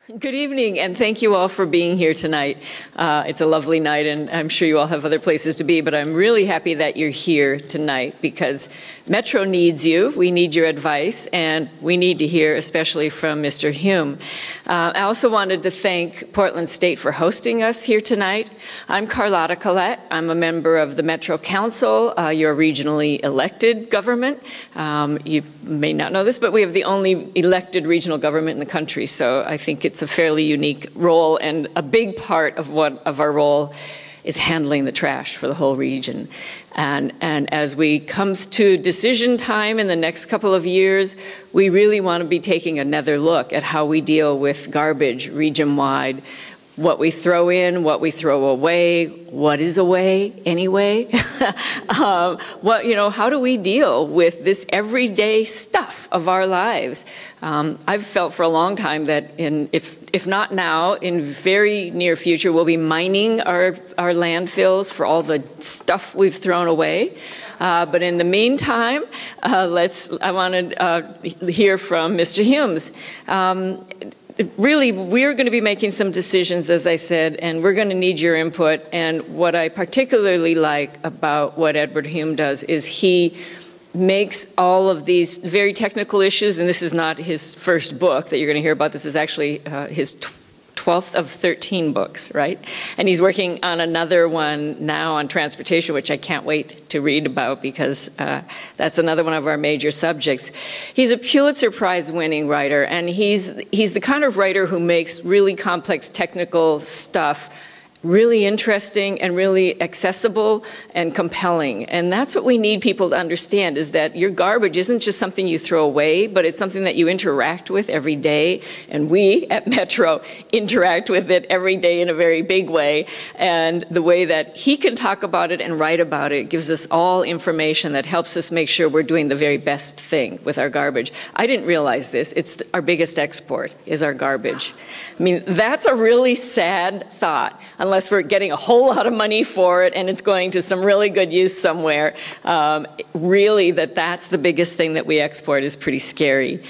Good evening, and thank you all for being here tonight. It's a lovely night, and I'm sure you all have other places to be, but I'm really happy that you're here tonight because Metro needs you. We need your advice, and we need to hear especially from Mr. Hume. I also wanted to thank Portland State for hosting us here tonight. I'm Carlotta Collette. I'm a member of the Metro Council, your regionally elected government. You may not know this, but we have the only elected regional government in the country, so I think it's a fairly unique role, and a big part of our role is handling the trash for the whole region. And as we come to decision time in the next couple of years, we really want to be taking another look at how we deal with garbage region-wide, what we throw in, what we throw away, what is away anyway. How do we deal with this everyday stuff of our lives? I've felt for a long time that if not now, in very near future, we'll be mining our landfills for all the stuff we've thrown away. But in the meantime, I want to hear from Mr. Humes. Really, we're going to be making some decisions, as I said, and we're going to need your input. And what I particularly like about what Edward Hume does is he makes all of these very technical issues, and this is not his first book that you're going to hear about. This is actually his 12th of 13 books, right? And he's working on another one now on transportation, which I can't wait to read about because that's another one of our major subjects. He's a Pulitzer Prize winning writer, and he's the kind of writer who makes really complex technical stuff really interesting and really accessible and compelling. And that's what we need people to understand, is that your garbage isn't just something you throw away, but it's something that you interact with every day. And we at Metro interact with it every day in a very big way. And the way that he can talk about it and write about it gives us all information that helps us make sure we're doing the very best thing with our garbage. I didn't realize this. It's our biggest export is our garbage. I mean, that's a really sad thought, unless we're getting a whole lot of money for it and it's going to some really good use somewhere. Really, that's the biggest thing that we export is pretty scary.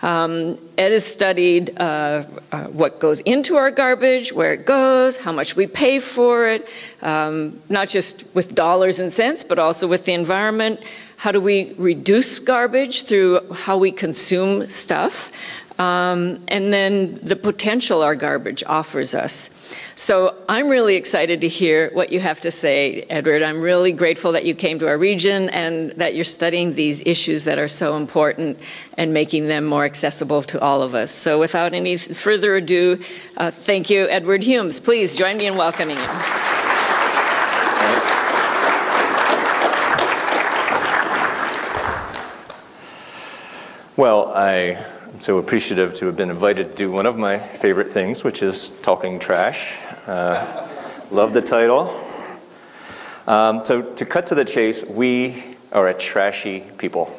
Ed has studied what goes into our garbage, where it goes, how much we pay for it, not just with dollars and cents, but also with the environment. How do we reduce garbage through how we consume stuff? And then the potential our garbage offers us. So I'm really excited to hear what you have to say, Edward. I'm really grateful that you came to our region and that you're studying these issues that are so important and making them more accessible to all of us. So without any further ado, thank you, Edward Humes. Please join me in welcoming him. Thanks. Well, I'm so appreciative to have been invited to do one of my favorite things, which is talking trash. Love the title. So to cut to the chase, we are a trashy people.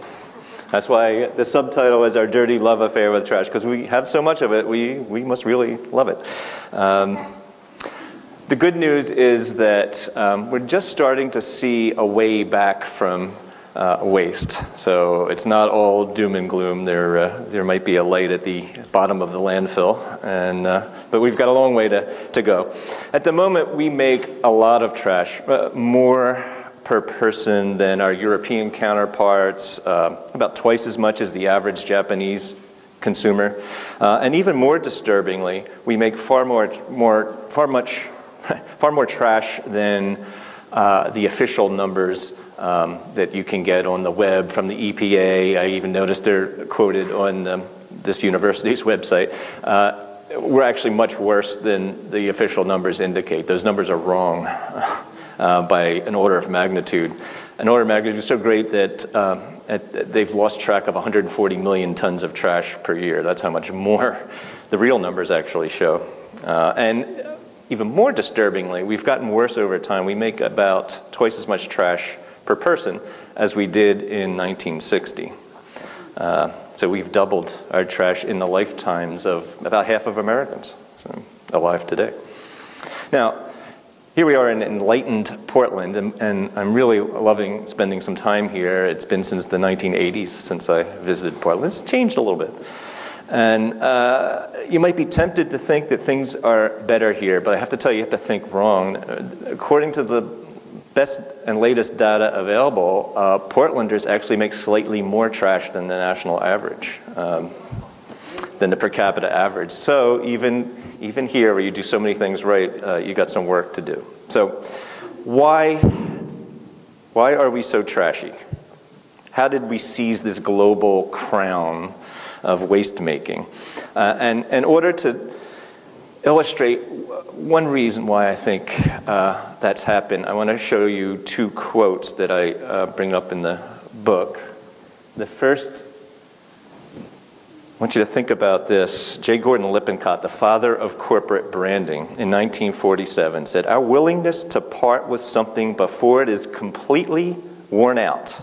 That's why the subtitle is Our Dirty Love Affair with Trash, because we have so much of it, we must really love it. The good news is that we're just starting to see a way back from waste. So it's not all doom and gloom. There might be a light at the bottom of the landfill, but we've got a long way to go. At the moment, we make a lot of trash, more per person than our European counterparts, about twice as much as the average Japanese consumer. And even more disturbingly, we make far more trash than the official numbers that you can get on the web from the EPA. I even noticed they're quoted on this university's website. We're actually much worse than the official numbers indicate. Those numbers are wrong by an order of magnitude. An order of magnitude so great that they've lost track of 140 million tons of trash per year. That's how much more the real numbers actually show. And even more disturbingly, we've gotten worse over time. We make about twice as much trash per person as we did in 1960. So we've doubled our trash in the lifetimes of about half of Americans alive today. Now, here we are in enlightened Portland, and I'm really loving spending some time here. It's been since the 1980s since I visited Portland. It's changed a little bit. And you might be tempted to think that things are better here, but I have to tell you, you have to think wrong. According to the best and latest data available, Portlanders actually make slightly more trash than the national average, than the per capita average. So even here, where you do so many things right, you got some work to do. So why are we so trashy? How did we seize this global crown of waste making? And in order to illustrate one reason why I think that's happened, I want to show you two quotes that I bring up in the book. The first, I want you to think about this. J. Gordon Lippincott, the father of corporate branding, in 1947 said, "Our willingness to part with something before it is completely worn out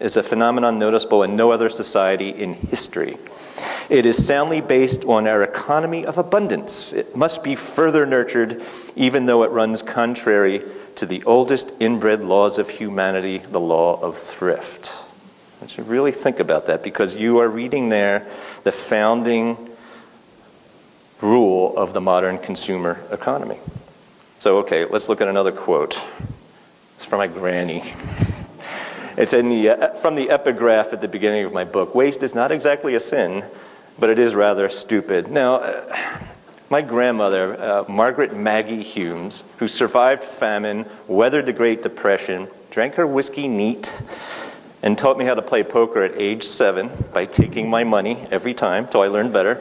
is a phenomenon noticeable in no other society in history. It is soundly based on our economy of abundance. It must be further nurtured, even though it runs contrary to the oldest inbred laws of humanity, the law of thrift." I want you to really think about that, because you are reading there the founding rule of the modern consumer economy. So, okay, let's look at another quote. It's from my granny. It's from the epigraph at the beginning of my book. "Waste is not exactly a sin, but it is rather stupid." Now, my grandmother, Margaret Maggie Humes, who survived famine, weathered the Great Depression, drank her whiskey neat, and taught me how to play poker at age 7 by taking my money every time till I learned better.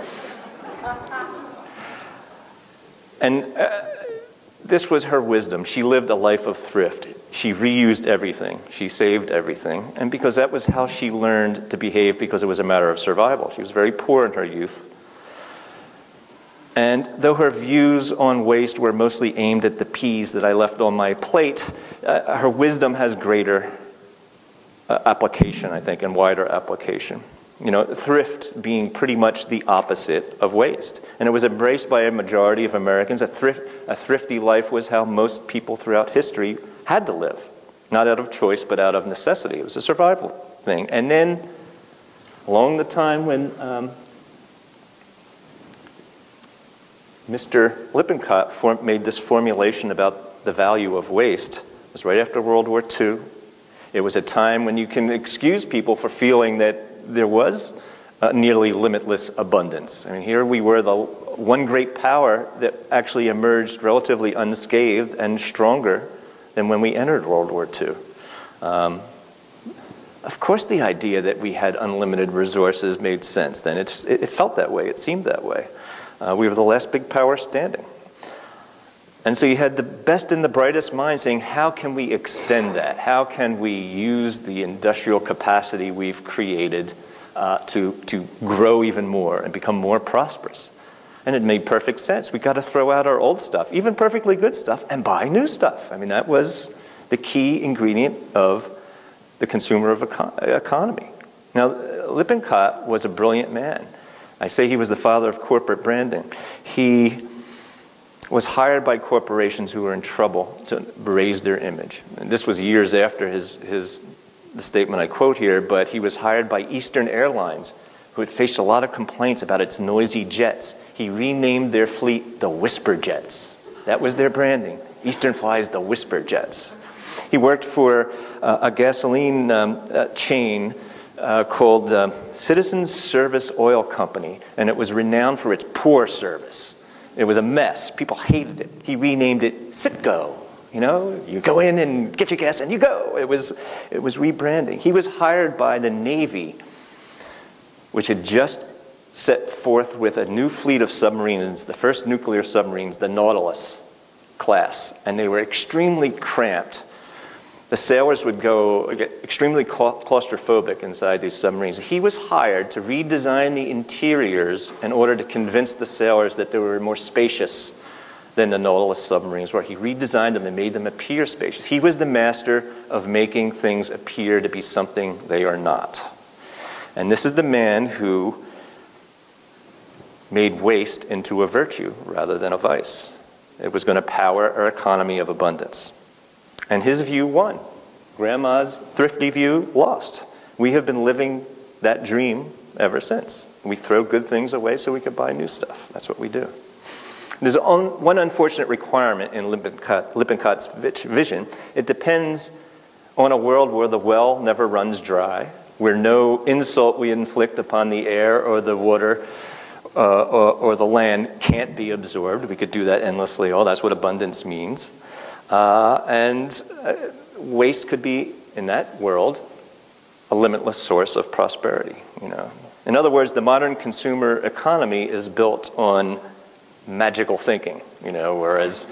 And this was her wisdom. She lived a life of thrift. She reused everything. She saved everything. And because that was how she learned to behave, because it was a matter of survival. She was very poor in her youth. And though her views on waste were mostly aimed at the peas that I left on my plate, her wisdom has greater application, I think, and wider application. You know, thrift being pretty much the opposite of waste. And it was embraced by a majority of Americans. A thrifty life was how most people throughout history had to live. Not out of choice, but out of necessity. It was a survival thing. And then, along the time when Mr. Lippincott made this formulation about the value of waste, it was right after World War II. It was a time when you can excuse people for feeling that there was nearly limitless abundance. I mean, here we were, the one great power that actually emerged relatively unscathed and stronger than when we entered World War II. Of course, the idea that we had unlimited resources made sense then. It felt that way. It seemed that way. We were the last big power standing. And so you had the best and the brightest minds saying, how can we extend that? How can we use the industrial capacity we've created to grow even more and become more prosperous? And it made perfect sense. We've got to throw out our old stuff, even perfectly good stuff, and buy new stuff. I mean, that was the key ingredient of the consumer economy. Now, Lippincott was a brilliant man. I say he was the father of corporate branding. He was hired by corporations who were in trouble to raise their image. And this was years after the statement I quote here, but he was hired by Eastern Airlines, who had faced a lot of complaints about its noisy jets. He renamed their fleet the Whisper Jets. That was their branding. Eastern flies the Whisper Jets. He worked for a gasoline chain called Citizens Service Oil Company, and it was renowned for its poor service. It was a mess. People hated it. He renamed it Citgo. You know, you go in and get your gas and you go. It was rebranding. He was hired by the Navy, which had just set forth with a new fleet of submarines, the first nuclear submarines, the Nautilus class, and they were extremely cramped. The sailors would get extremely claustrophobic inside these submarines. He was hired to redesign the interiors in order to convince the sailors that they were more spacious than the Nautilus submarines were. He redesigned them and made them appear spacious. He was the master of making things appear to be something they are not. And this is the man who made waste into a virtue rather than a vice. It was going to power our economy of abundance. And his view won. Grandma's thrifty view lost. We have been living that dream ever since. We throw good things away so we could buy new stuff. That's what we do. There's one unfortunate requirement in Lippincott's vision. It depends on a world where the well never runs dry, where no insult we inflict upon the air or the water or the land can't be absorbed. We could do that endlessly. Oh, that's what abundance means. Waste could be, in that world, a limitless source of prosperity. In other words, the modern consumer economy is built on magical thinking. Whereas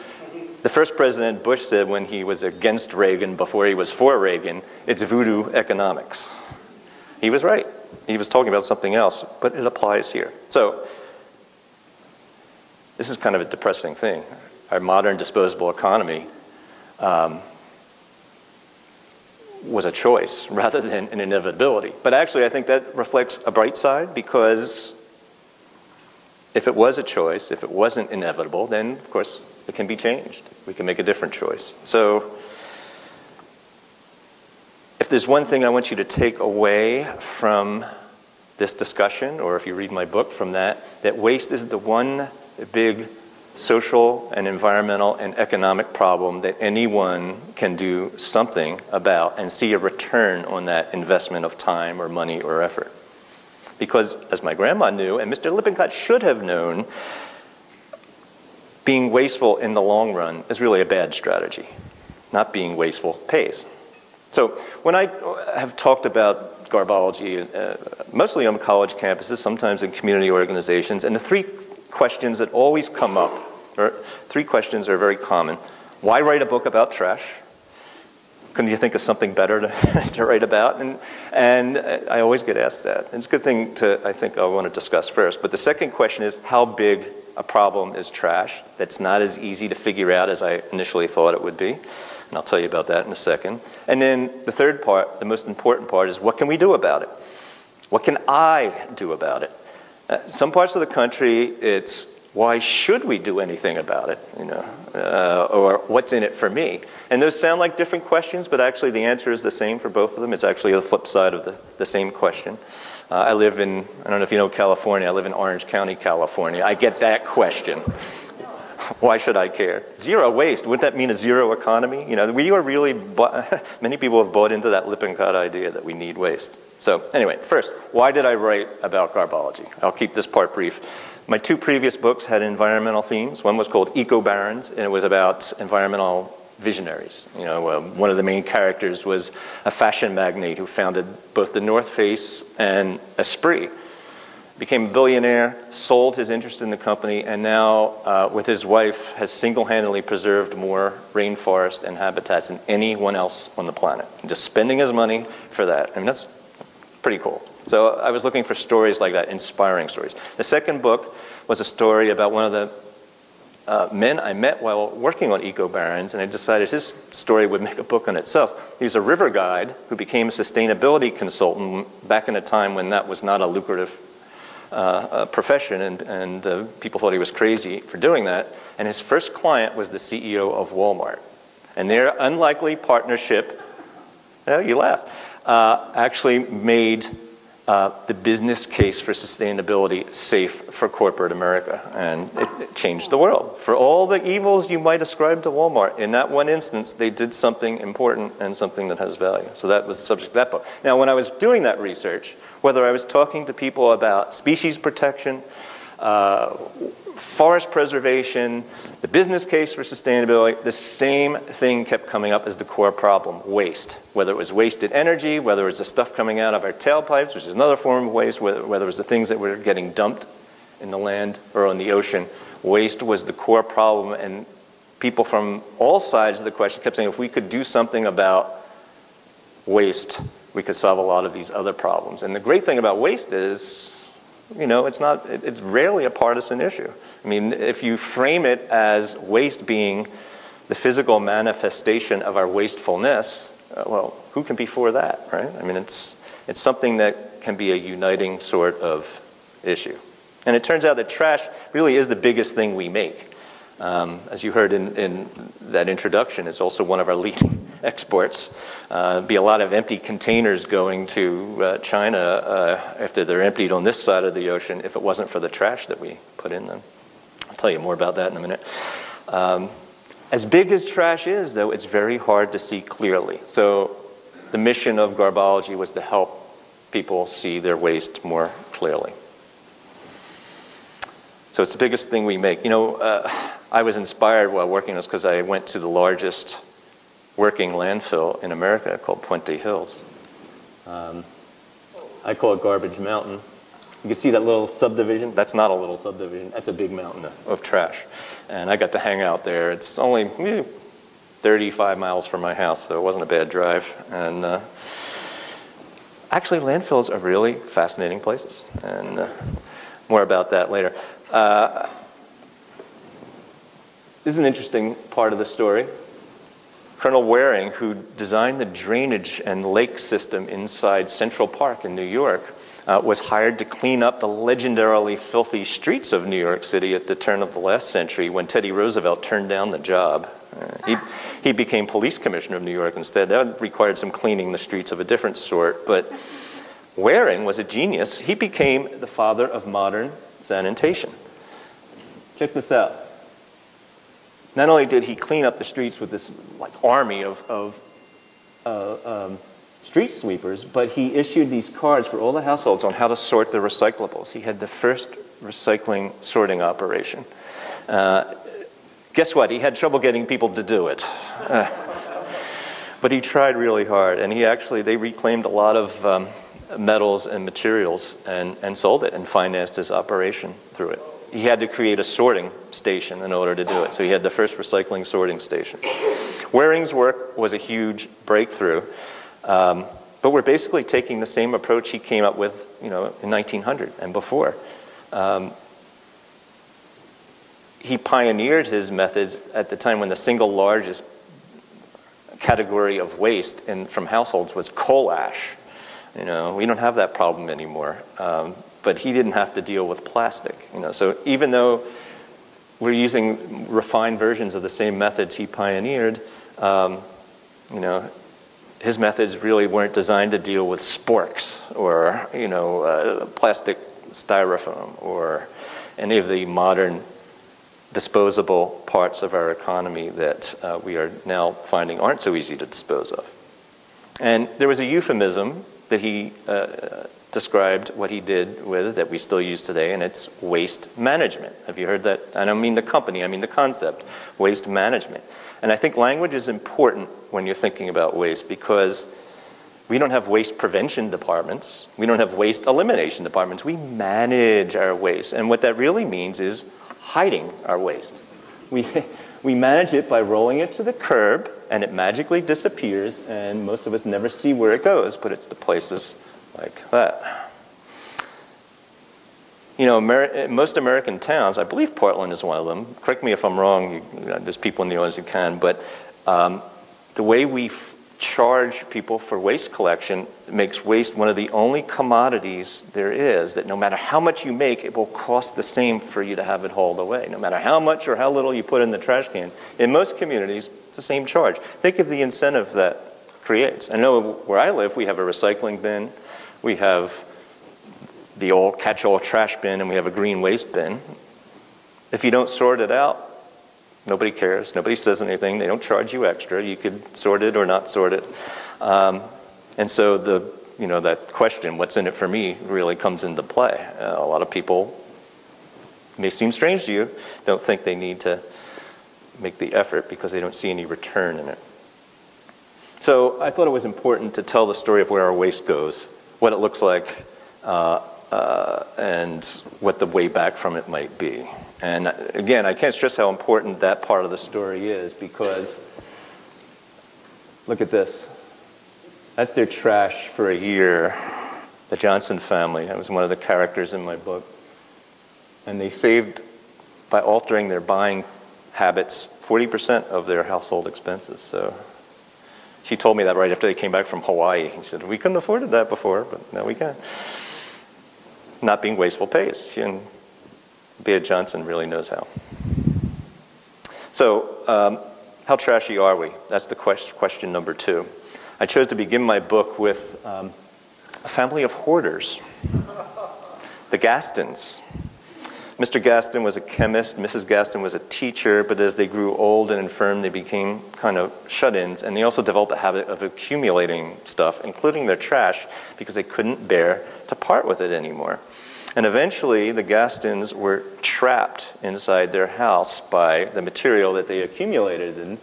the first President Bush said when he was against Reagan before he was for Reagan, it's voodoo economics. He was right. He was talking about something else, but it applies here. So this is kind of a depressing thing. Our modern disposable economy was a choice rather than an inevitability. But actually, I think that reflects a bright side, because if it was a choice, if it wasn't inevitable, then, of course, it can be changed. We can make a different choice. So if there's one thing I want you to take away from this discussion, or if you read my book from that waste is the one big social and environmental and economic problem that anyone can do something about and see a return on that investment of time or money or effort. Because, as my grandma knew, and Mr. Lippincott should have known, being wasteful in the long run is really a bad strategy. Not being wasteful pays. So when I have talked about garbology, mostly on college campuses, sometimes in community organizations, and the three questions that always come up, or three questions are very common. Why write a book about trash? Couldn't you think of something better to write about? And I always get asked that. It's a good thing I think I want to discuss first. But the second question is, how big a problem is trash? That's not as easy to figure out as I initially thought it would be. And I'll tell you about that in a second. And then the third part, the most important part, is what can we do about it? What can I do about it? Some parts of the country, it's why should we do anything about it, or what's in it for me? And those sound like different questions, but actually the answer is the same for both of them. It's actually the flip side of the same question. I live in, I don't know if you know California, I live in Orange County, California. I get that question. Why should I care? Zero waste, wouldn't that mean a zero economy? We are really, many people have bought into that Lippincott idea that we need waste. So anyway, first, why did I write about garbology? I'll keep this part brief. My two previous books had environmental themes. One was called Eco-Barons, and it was about environmental visionaries. One of the main characters was a fashion magnate who founded both the North Face and Esprit. Became a billionaire, sold his interest in the company, and now, with his wife, has single-handedly preserved more rainforest and habitats than anyone else on the planet. And just spending his money for that. That's pretty cool. So I was looking for stories like that, inspiring stories. The second book was a story about one of the men I met while working on Eco-Barons, and I decided his story would make a book on itself. He was a river guide who became a sustainability consultant back in a time when that was not a lucrative profession, and people thought he was crazy for doing that. And his first client was the CEO of Walmart. And their unlikely partnership, you laugh, actually made the business case for sustainability safe for corporate America. And it changed the world. For all the evils you might ascribe to Walmart, in that one instance, they did something important and something that has value. So that was the subject of that book. Now, when I was doing that research, whether I was talking to people about species protection, forest preservation, the business case for sustainability, the same thing kept coming up as the core problem: waste. Whether it was wasted energy, whether it was the stuff coming out of our tailpipes, which is another form of waste, whether it was the things that were getting dumped in the land or on the ocean, waste was the core problem. And people from all sides of the question kept saying, if we could do something about waste, we could solve a lot of these other problems. And the great thing about waste is, it's rarely a partisan issue. If you frame it as waste being the physical manifestation of our wastefulness, well, who can be for that, right? It's something that can be a uniting sort of issue. And it turns out that trash really is the biggest thing we make. As you heard in that introduction, it's also one of our leading exports. Be a lot of empty containers going to China after they're emptied on this side of the ocean if it wasn't for the trash that we put in them. I'll tell you more about that in a minute. As big as trash is, though, it's very hard to see clearly. So the mission of Garbology was to help people see their waste more clearly. So it's the biggest thing we make. You know, I was inspired while working on this because I went to the largest working landfill in America called Puente Hills. I call it Garbage Mountain. You can see that little subdivision? That's not a little subdivision. That's a big mountain of trash. And I got to hang out there. It's only 35 miles from my house, so it wasn't a bad drive. And actually, landfills are really fascinating places. And more about that later. This is an interesting part of the story. Colonel Waring, who designed the drainage and lake system inside Central Park in New York, was hired to clean up the legendarily filthy streets of New York City at the turn of the last century when Teddy Roosevelt turned down the job. He became police commissioner of New York instead. That required some cleaning the streets of a different sort. But Waring was a genius. He became the father of modern sanitation. Check this out. Not only did he clean up the streets with this army of street sweepers, but he issued these cards for all the households on how to sort the recyclables. He had the first recycling sorting operation. Guess what? He had trouble getting people to do it. But he tried really hard, and they reclaimed a lot of metals and materials and sold it and financed his operation through it. He had to create a sorting station in order to do it, so he had the first recycling sorting station. Waring's work was a huge breakthrough, but we're basically taking the same approach he came up with, in 1900 and before. He pioneered his methods at the time when the single largest category of waste from households was coal ash. We don't have that problem anymore. But he didn't have to deal with plastic. So even though we're using refined versions of the same methods he pioneered, his methods really weren't designed to deal with sporks or plastic styrofoam or any of the modern disposable parts of our economy that we are now finding aren't so easy to dispose of. And there was a euphemism that he described what he did with that we still use today, and it's waste management. Have you heard that? I don't mean the company, I mean the concept, waste management. And I think language is important when you're thinking about waste because we don't have waste prevention departments. We don't have waste elimination departments. We manage our waste. And what that really means is hiding our waste. We manage it by rolling it to the curb, and it magically disappears, and most of us never see where it goes, but it's the places like that. Most American towns, I believe Portland is one of them, correct me if I'm wrong, there's people in the audience who can, but the way we charge people for waste collection makes waste one of the only commodities there is that no matter how much you make, it will cost the same for you to have it hauled away. No matter how much or how little you put in the trash can. In most communities, it's the same charge. Think of the incentive that creates. I know where I live, we have a recycling bin, we have the old catch-all trash bin, and we have a green waste bin. If you don't sort it out, nobody cares. Nobody says anything. They don't charge you extra. You could sort it or not sort it. And so that question, what's in it for me, really comes into play. A lot of people, may seem strange to you, don't think they need to make the effort because they don't see any return in it. So I thought it was important to tell the story of where our waste goes, what it looks like, and what the way back from it might be. And again, I can't stress how important that part of the story is because look at this. That's their trash for a year. The Johnson family, that was one of the characters in my book. And they saved, by altering their buying habits, 40% of their household expenses. So she told me that right after they came back from Hawaii. She said, we couldn't afford that before, but now we can. Not being wasteful pays. And Bea Johnson really knows how. So how how trashy are we? That's the question number 2. I chose to begin my book with a family of hoarders, the Gastons. Mr. Gaston was a chemist, Mrs. Gaston was a teacher, but as they grew old and infirm, they became kind of shut-ins, and they also developed a habit of accumulating stuff, including their trash, because they couldn't bear to part with it anymore. And eventually, the Gastons were trapped inside their house by the material that they accumulated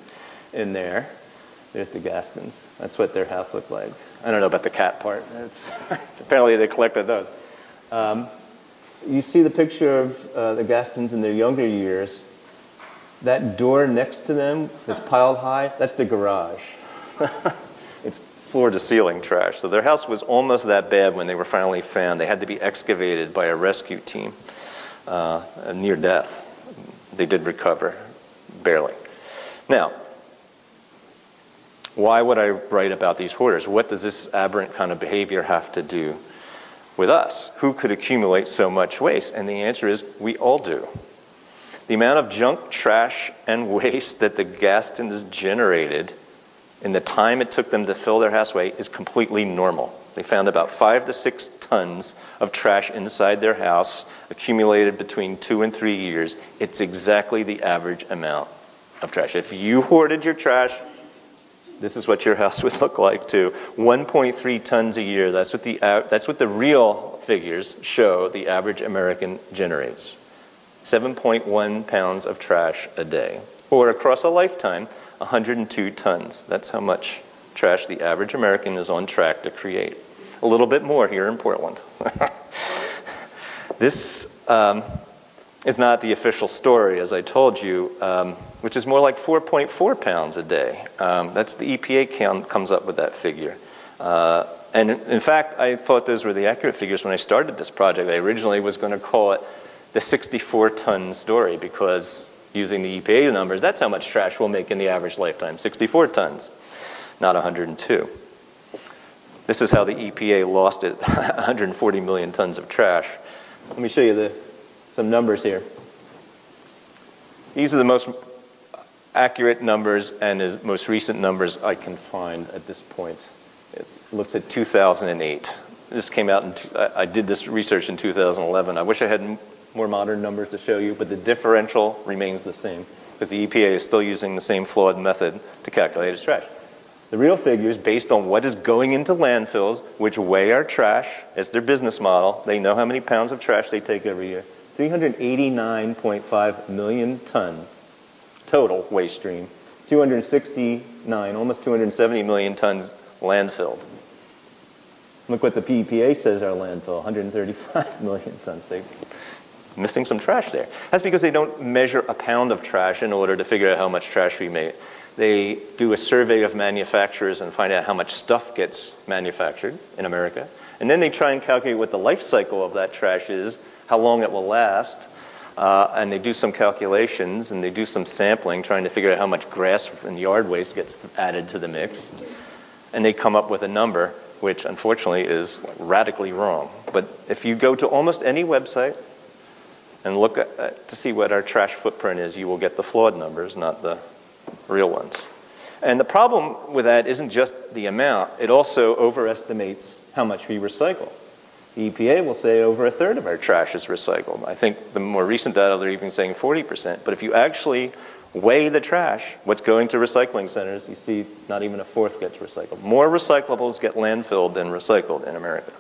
in there. There's the Gastons. That's what their house looked like. I don't know about the cat part. Apparently, they collected those. You see the picture of the Gastons in their younger years. That door next to them that's piled high, that's the garage. It's floor-to-ceiling trash. So their house was almost that bad when they were finally found. They had to be excavated by a rescue team, near death. They did recover, barely. Now, why would I write about these hoarders? What does this aberrant kind of behavior have to do with us? Who could accumulate so much waste? And the answer is, we all do. The amount of junk, trash, and waste that the Gastons generated in the time it took them to fill their houseway is completely normal. They found about 5 to 6 tons of trash inside their house, accumulated between 2 and 3 years. It's exactly the average amount of trash. If you hoarded your trash, this is what your house would look like too. 1.3 tons a year. That's what the real figures show the average American generates. 7.1 pounds of trash a day. Or across a lifetime, 102 tons. That's how much trash the average American is on track to create. A little bit more here in Portland. This is not the official story, as I told you, which is more like 4.4 pounds a day. That's the EPA comes up with that figure. And in fact, I thought those were the accurate figures when I started this project. I originally was going to call it the 64-ton story because using the EPA numbers, that's how much trash we'll make in the average lifetime, 64 tons, not 102. This is how the EPA lost it, 140 million tons of trash. Let me show you some numbers here. These are the most accurate numbers and as most recent numbers I can find at this point. It looks at 2008. This came out, I did this research in 2011. I wish I had more modern numbers to show you, but the differential remains the same because the EPA is still using the same flawed method to calculate its trash. The real figures, based on what is going into landfills, which weigh our trash as their business model, they know how many pounds of trash they take every year. 389.5 million tons total waste stream. 269, almost 270 million tons landfilled. Look what the EPA says our landfill, 135 million tons. They're missing some trash there. That's because they don't measure a pound of trash in order to figure out how much trash we make. They do a survey of manufacturers and find out how much stuff gets manufactured in America. And then they try and calculate what the life cycle of that trash is, how long it will last. And they do some calculations and they do some sampling, trying to figure out how much grass and yard waste gets added to the mix. And they come up with a number, which unfortunately is radically wrong. But if you go to almost any website and look to see what our trash footprint is, you will get the flawed numbers, not the real ones. And the problem with that isn't just the amount, it also overestimates how much we recycle. The EPA will say over 1/3 of our trash is recycled. I think the more recent data, they're even saying 40%. But if you actually weigh the trash, what's going to recycling centers, you see not even 1/4 gets recycled. More recyclables get landfilled than recycled in America.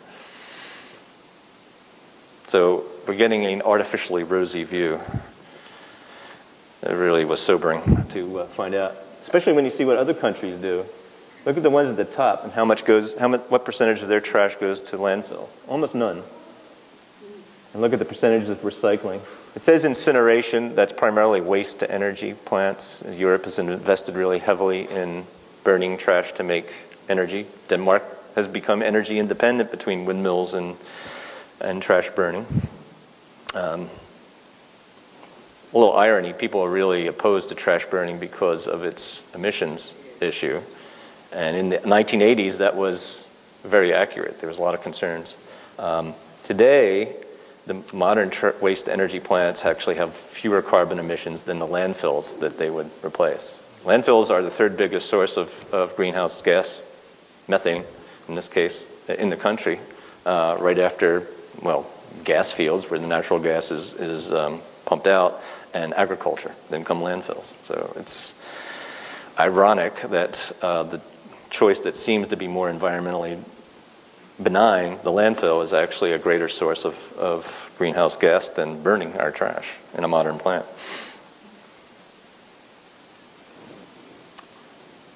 So we're getting an artificially rosy view. It really was sobering to find out, especially when you see what other countries do. Look at the ones at the top and what percentage of their trash goes to landfill? Almost none. And look at the percentage of recycling. It says incineration, that's primarily waste to energy plants. Europe has invested really heavily in burning trash to make energy. Denmark has become energy independent between windmills and trash burning. A little irony, people are really opposed to trash burning because of its emissions issue. And in the 1980s, that was very accurate. There was a lot of concerns. Today, the modern waste energy plants actually have fewer carbon emissions than the landfills that they would replace. Landfills are the third biggest source of greenhouse gas, methane, in this case, in the country, right after, well, gas fields where the natural gas is pumped out, and agriculture, then come landfills. So it's ironic that the choice that seems to be more environmentally benign, the landfill, is actually a greater source of greenhouse gas than burning our trash in a modern plant.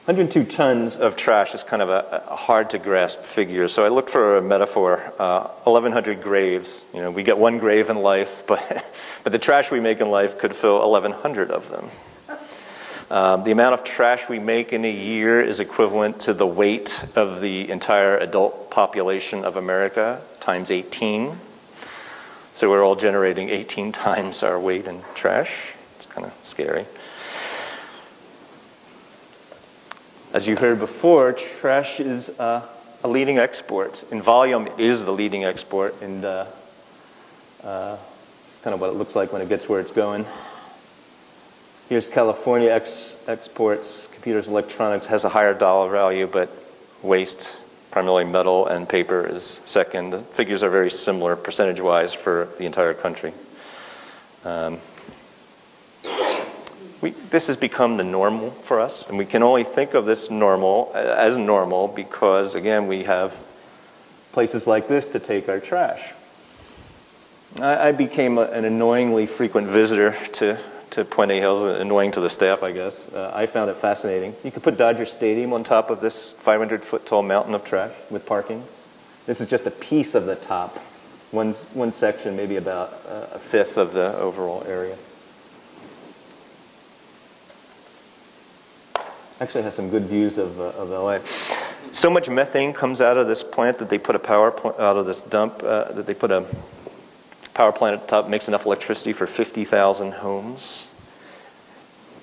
102 tons of trash is kind of a hard to grasp figure, so I looked for a metaphor. 1,100 graves. You know, we get one grave in life, but the trash we make in life could fill 1,100 of them. The amount of trash we make in a year is equivalent to the weight of the entire adult population of America times 18. So we're all generating 18 times our weight in trash. It's kind of scary. As you heard before, trash is a leading export. In volume, it is the leading export, and it's kind of what it looks like when it gets where it's going. Here's California exports. Computers, electronics has a higher dollar value, but waste, primarily metal and paper, is second. The figures are very similar percentage-wise for the entire country. This has become the normal for us, and we can only think of this as normal because, again, we have places like this to take our trash. I became an annoyingly frequent visitor to Puente Hills, annoying to the staff, I guess. I found it fascinating. You could put Dodger Stadium on top of this 500-foot tall mountain of trash with parking. This is just a piece of the top, one section, maybe about a fifth of the overall area. Actually has some good views of LA. So much methane comes out of this plant that they put out of this dump, that they put a power plant at the top, makes enough electricity for 50,000 homes.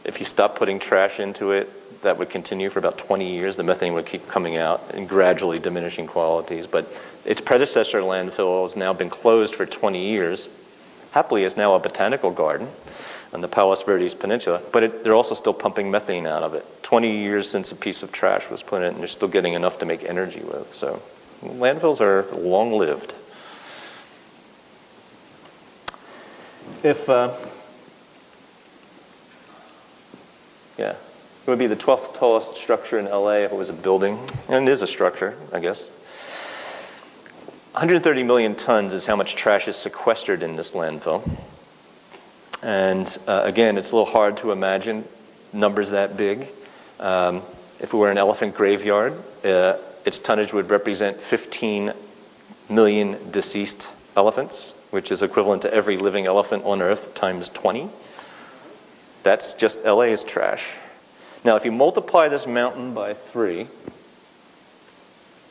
If you stop putting trash into it, that would continue for about 20 years. The methane would keep coming out in gradually diminishing qualities. But its predecessor landfill has now been closed for 20 years. Happily, it's now a botanical garden on the Palos Verdes Peninsula, but they're also still pumping methane out of it. 20 years since a piece of trash was put in it, and they're still getting enough to make energy with. So landfills are long-lived. It would be the 12th tallest structure in LA if it was a building, and it is a structure, I guess. 130 million tons is how much trash is sequestered in this landfill. And again, it's a little hard to imagine numbers that big. If it were an elephant graveyard, its tonnage would represent 15 million deceased elephants, which is equivalent to every living elephant on Earth times 20. That's just LA's trash. Now, if you multiply this mountain by 3,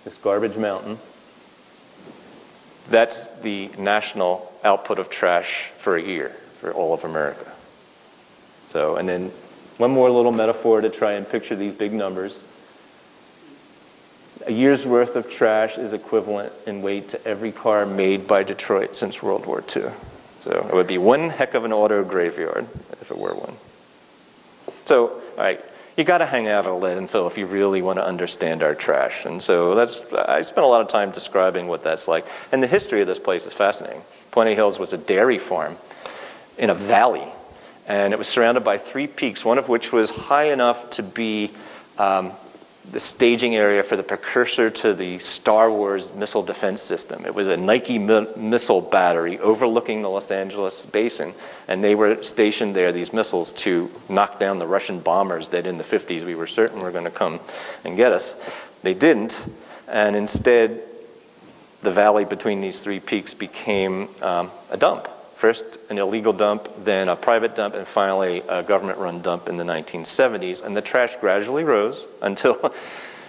this garbage mountain, that's the national output of trash for a year for all of America. So, and then one more little metaphor to try and picture these big numbers. A year's worth of trash is equivalent in weight to every car made by Detroit since World War II. So it would be one heck of an auto graveyard if it were one. So, all right, you got to hang out at a landfill if you really want to understand our trash. And so I spent a lot of time describing what that's like. And the history of this place is fascinating. Puente Hills was a dairy farm in a valley, and it was surrounded by 3 peaks, one of which was high enough to be the staging area for the precursor to the Star Wars missile defense system. It was a Nike missile battery overlooking the Los Angeles basin, and they were stationed there, these missiles, to knock down the Russian bombers that in the 50s we were certain were going to come and get us. They didn't, and instead the valley between these 3 peaks became a dump. First an illegal dump, then a private dump, and finally a government-run dump in the 1970s. And the trash gradually rose until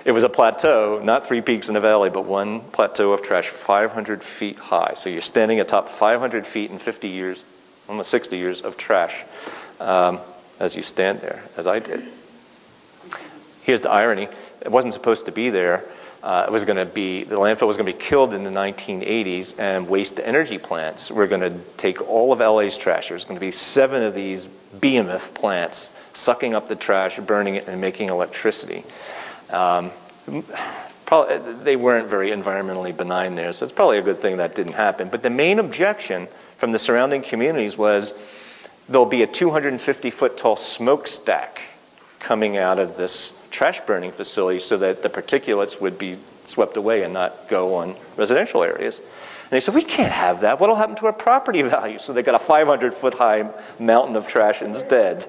it was a plateau, not 3 peaks in a valley, but one plateau of trash 500 feet high. So you're standing atop 500 feet in 50 years, almost 60 years of trash as you stand there, as I did. Here's the irony. It wasn't supposed to be there. it was going to be, the landfill was going to be killed in the 1980s, and waste-to-energy plants were going to take all of LA's trash. There was going to be 7 of these behemoth plants sucking up the trash, burning it, and making electricity. They weren't very environmentally benign there, so it's probably a good thing that didn't happen. But the main objection from the surrounding communities was there'll be a 250-foot tall smokestack coming out of this trash burning facility so that the particulates would be swept away and not go on residential areas. And they said, we can't have that. What'll happen to our property value? So they got a 500-foot high mountain of trash instead.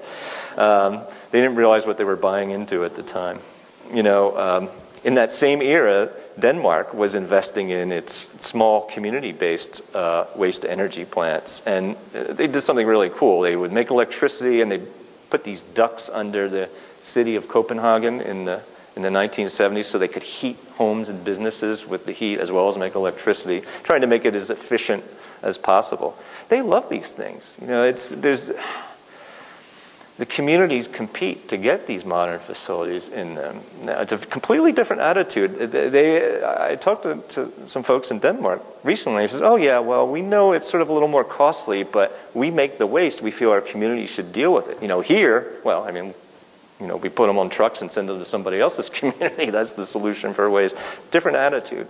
They didn't realize what they were buying into at the time. You know, in that same era, Denmark was investing in its small community-based waste-to-energy plants. And they did something really cool. They would make electricity, and they'd put these ducts under the city of Copenhagen in the 1970s so they could heat homes and businesses with the heat as well as make electricity, trying to make it as efficient as possible. They love these things. You know, the communities compete to get these modern facilities in them. Now, it's a completely different attitude. I talked to some folks in Denmark recently. They said, oh yeah, well, we know it's sort of a little more costly, but we make the waste. We feel our community should deal with it. You know, here, well, I mean, you know, we put them on trucks and send them to somebody else's community. That's the solution for waste. Different attitude.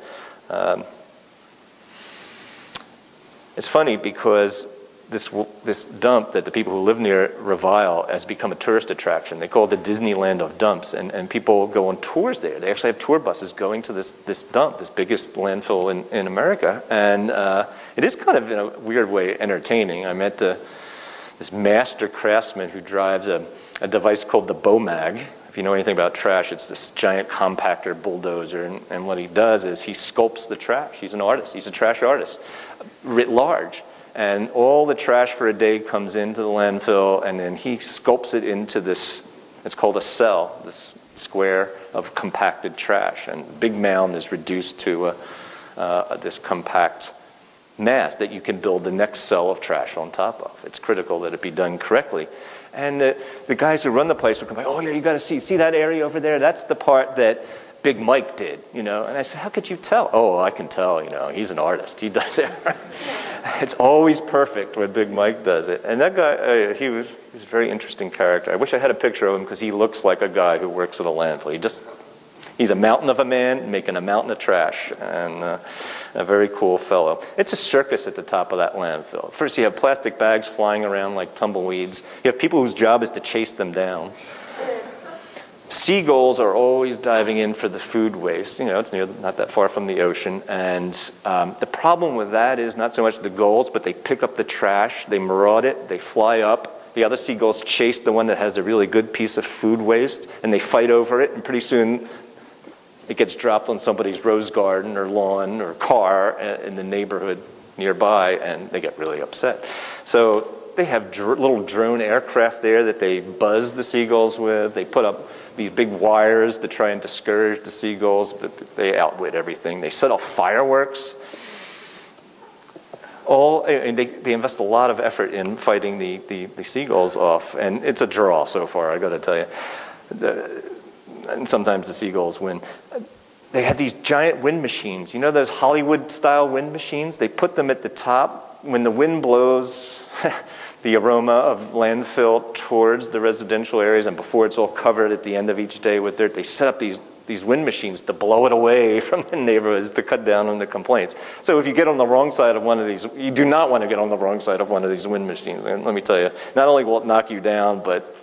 It's funny because this dump that the people who live near revile has become a tourist attraction. They call it the Disneyland of dumps, and people go on tours there. They actually have tour buses going to this dump, this biggest landfill in America, and it is kind of, in a weird way, entertaining. I met this master craftsman who drives a device called the BOMAG. If you know anything about trash, it's this giant compactor bulldozer, and what he does is he sculpts the trash. He's an artist. He's a trash artist, writ large. And all the trash for a day comes into the landfill, and then he sculpts it into this, it's called a cell, this square of compacted trash. And the big mound is reduced to this compact mass that you can build the next cell of trash on top of. It's critical that it be done correctly. And the guys who run the place will come by, oh yeah, you got to see that area over there? That's the part that Big Mike did, you know. And I said, how could you tell? Oh, I can tell, you know, he's an artist. He does it. It's always perfect when Big Mike does it. And that guy, he's a very interesting character. I wish I had a picture of him because he looks like a guy who works at a landfill. He's a mountain of a man making a mountain of trash, and a very cool fellow. It's a circus at the top of that landfill. First you have plastic bags flying around like tumbleweeds. You have people whose job is to chase them down. Seagulls are always diving in for the food waste. You know, it's not that far from the ocean. And the problem with that is not so much the gulls, but they pick up the trash, they maraud it, they fly up. The other seagulls chase the one that has a really good piece of food waste, and they fight over it, and pretty soon it gets dropped on somebody's rose garden or lawn or car in the neighborhood nearby, and they get really upset. So they have little drone aircraft there that they buzz the seagulls with. They put up these big wires to try and discourage the seagulls, but they outwit everything. They set off fireworks. And they invest a lot of effort in fighting the seagulls off, and it's a draw so far, I got to tell you. And sometimes the seagulls win. They have these giant wind machines. You know those Hollywood-style wind machines? They put them at the top. When the wind blows the aroma of landfill towards the residential areas, and before it's all covered at the end of each day with dirt, they set up these wind machines to blow it away from the neighborhoods to cut down on the complaints. So if you get on the wrong side of one of these, you do not want to get on the wrong side of one of these wind machines. And let me tell you, not only will it knock you down, but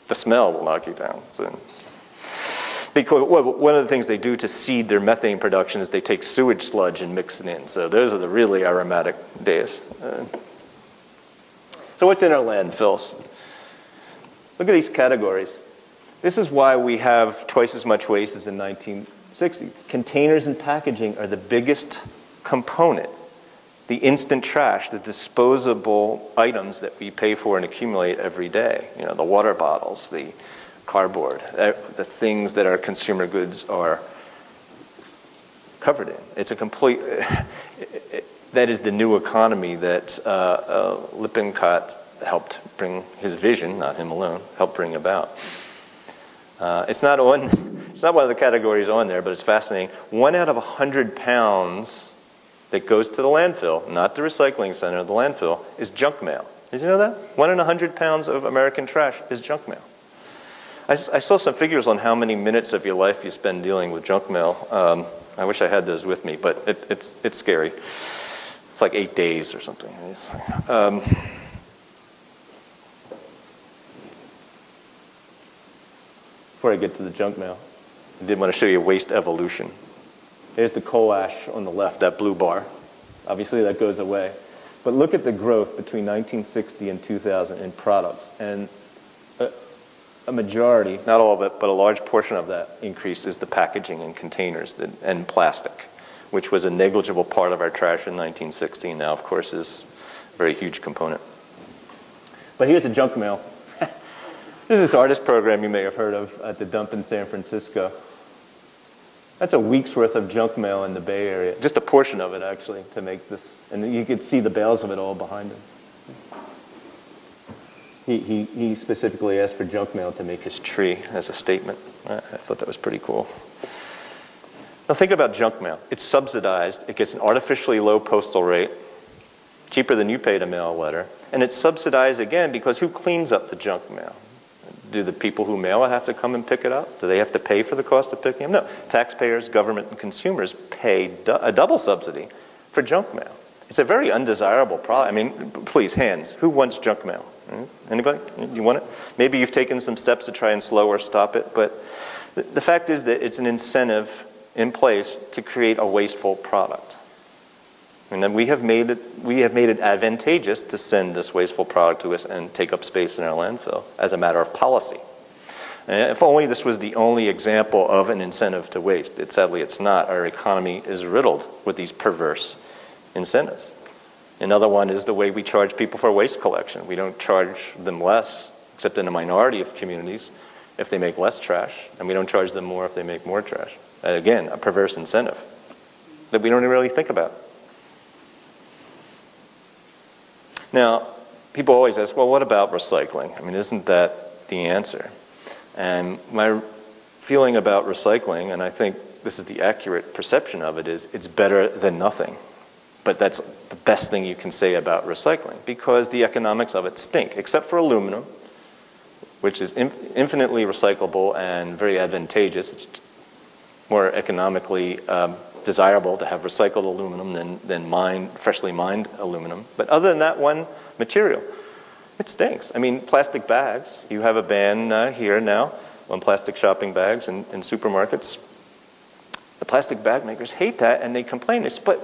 the smell will knock you down. So, because one of the things they do to seed their methane production is they take sewage sludge and mix it in. So those are the really aromatic days. So what's in our landfills? Look at these categories. This is why we have twice as much waste as in 1960. Containers and packaging are the biggest component. The instant trash, the disposable items that we pay for and accumulate every day. You know, the water bottles, the cardboard, the things that our consumer goods are covered in. It's a complete, that is the new economy that Lippincott helped bring his vision, not him alone, helped bring about. It's not on It's not one of the categories on there, but it's fascinating. 1 out of 100 pounds that goes to the landfill, not the recycling center, the landfill, is junk mail. Did you know that? 1 in 100 pounds of American trash is junk mail. I saw some figures on how many minutes of your life you spend dealing with junk mail. I wish I had those with me, but it's scary. It's like 8 days or something. Before I get to the junk mail, I did want to show you waste evolution. Here's the coal ash on the left, that blue bar. Obviously that goes away. But look at the growth between 1960 and 2000 in products. And a majority, not all of it, but a large portion of that increase is the packaging and containers and plastic, which was a negligible part of our trash in 1960 and now, of course, is a very huge component. But here's the junk mail. There's this artist program you may have heard of at the dump in San Francisco. That's a week's worth of junk mail in the Bay Area. Just a portion of it, actually, to make this. And you could see the bales of it all behind him. He specifically asked for junk mail to make his tree as a statement. I thought that was pretty cool. Now think about junk mail. It's subsidized. It gets an artificially low postal rate, cheaper than you pay to mail a letter. And it's subsidized again because who cleans up the junk mail? Do the people who mail it have to come and pick it up? Do they have to pay for the cost of picking them? No. Taxpayers, government, and consumers pay a double subsidy for junk mail. It's a very undesirable product. I mean, please, hands. Who wants junk mail? Anybody? You want it? Maybe you've taken some steps to try and slow or stop it, but the fact is that it's an incentive in place to create a wasteful product. And then we have made it advantageous to send this wasteful product to us and take up space in our landfill as a matter of policy. And if only this was the only example of an incentive to waste. Sadly, it's not. Our economy is riddled with these perverse incentives. Another one is the way we charge people for waste collection. We don't charge them less, except in a minority of communities, if they make less trash, and we don't charge them more if they make more trash. Again, a perverse incentive that we don't really think about. Now, people always ask, well, what about recycling? I mean, isn't that the answer? And my feeling about recycling, and I think this is the accurate perception of it, is it's better than nothing. But that's the best thing you can say about recycling, because the economics of it stink, except for aluminum, which is infinitely recyclable and very advantageous. It's more economically desirable to have recycled aluminum than freshly mined aluminum. But other than that one material, it stinks. I mean, plastic bags. You have a ban here now on plastic shopping bags in supermarkets. The plastic bag makers hate that, and they complain. But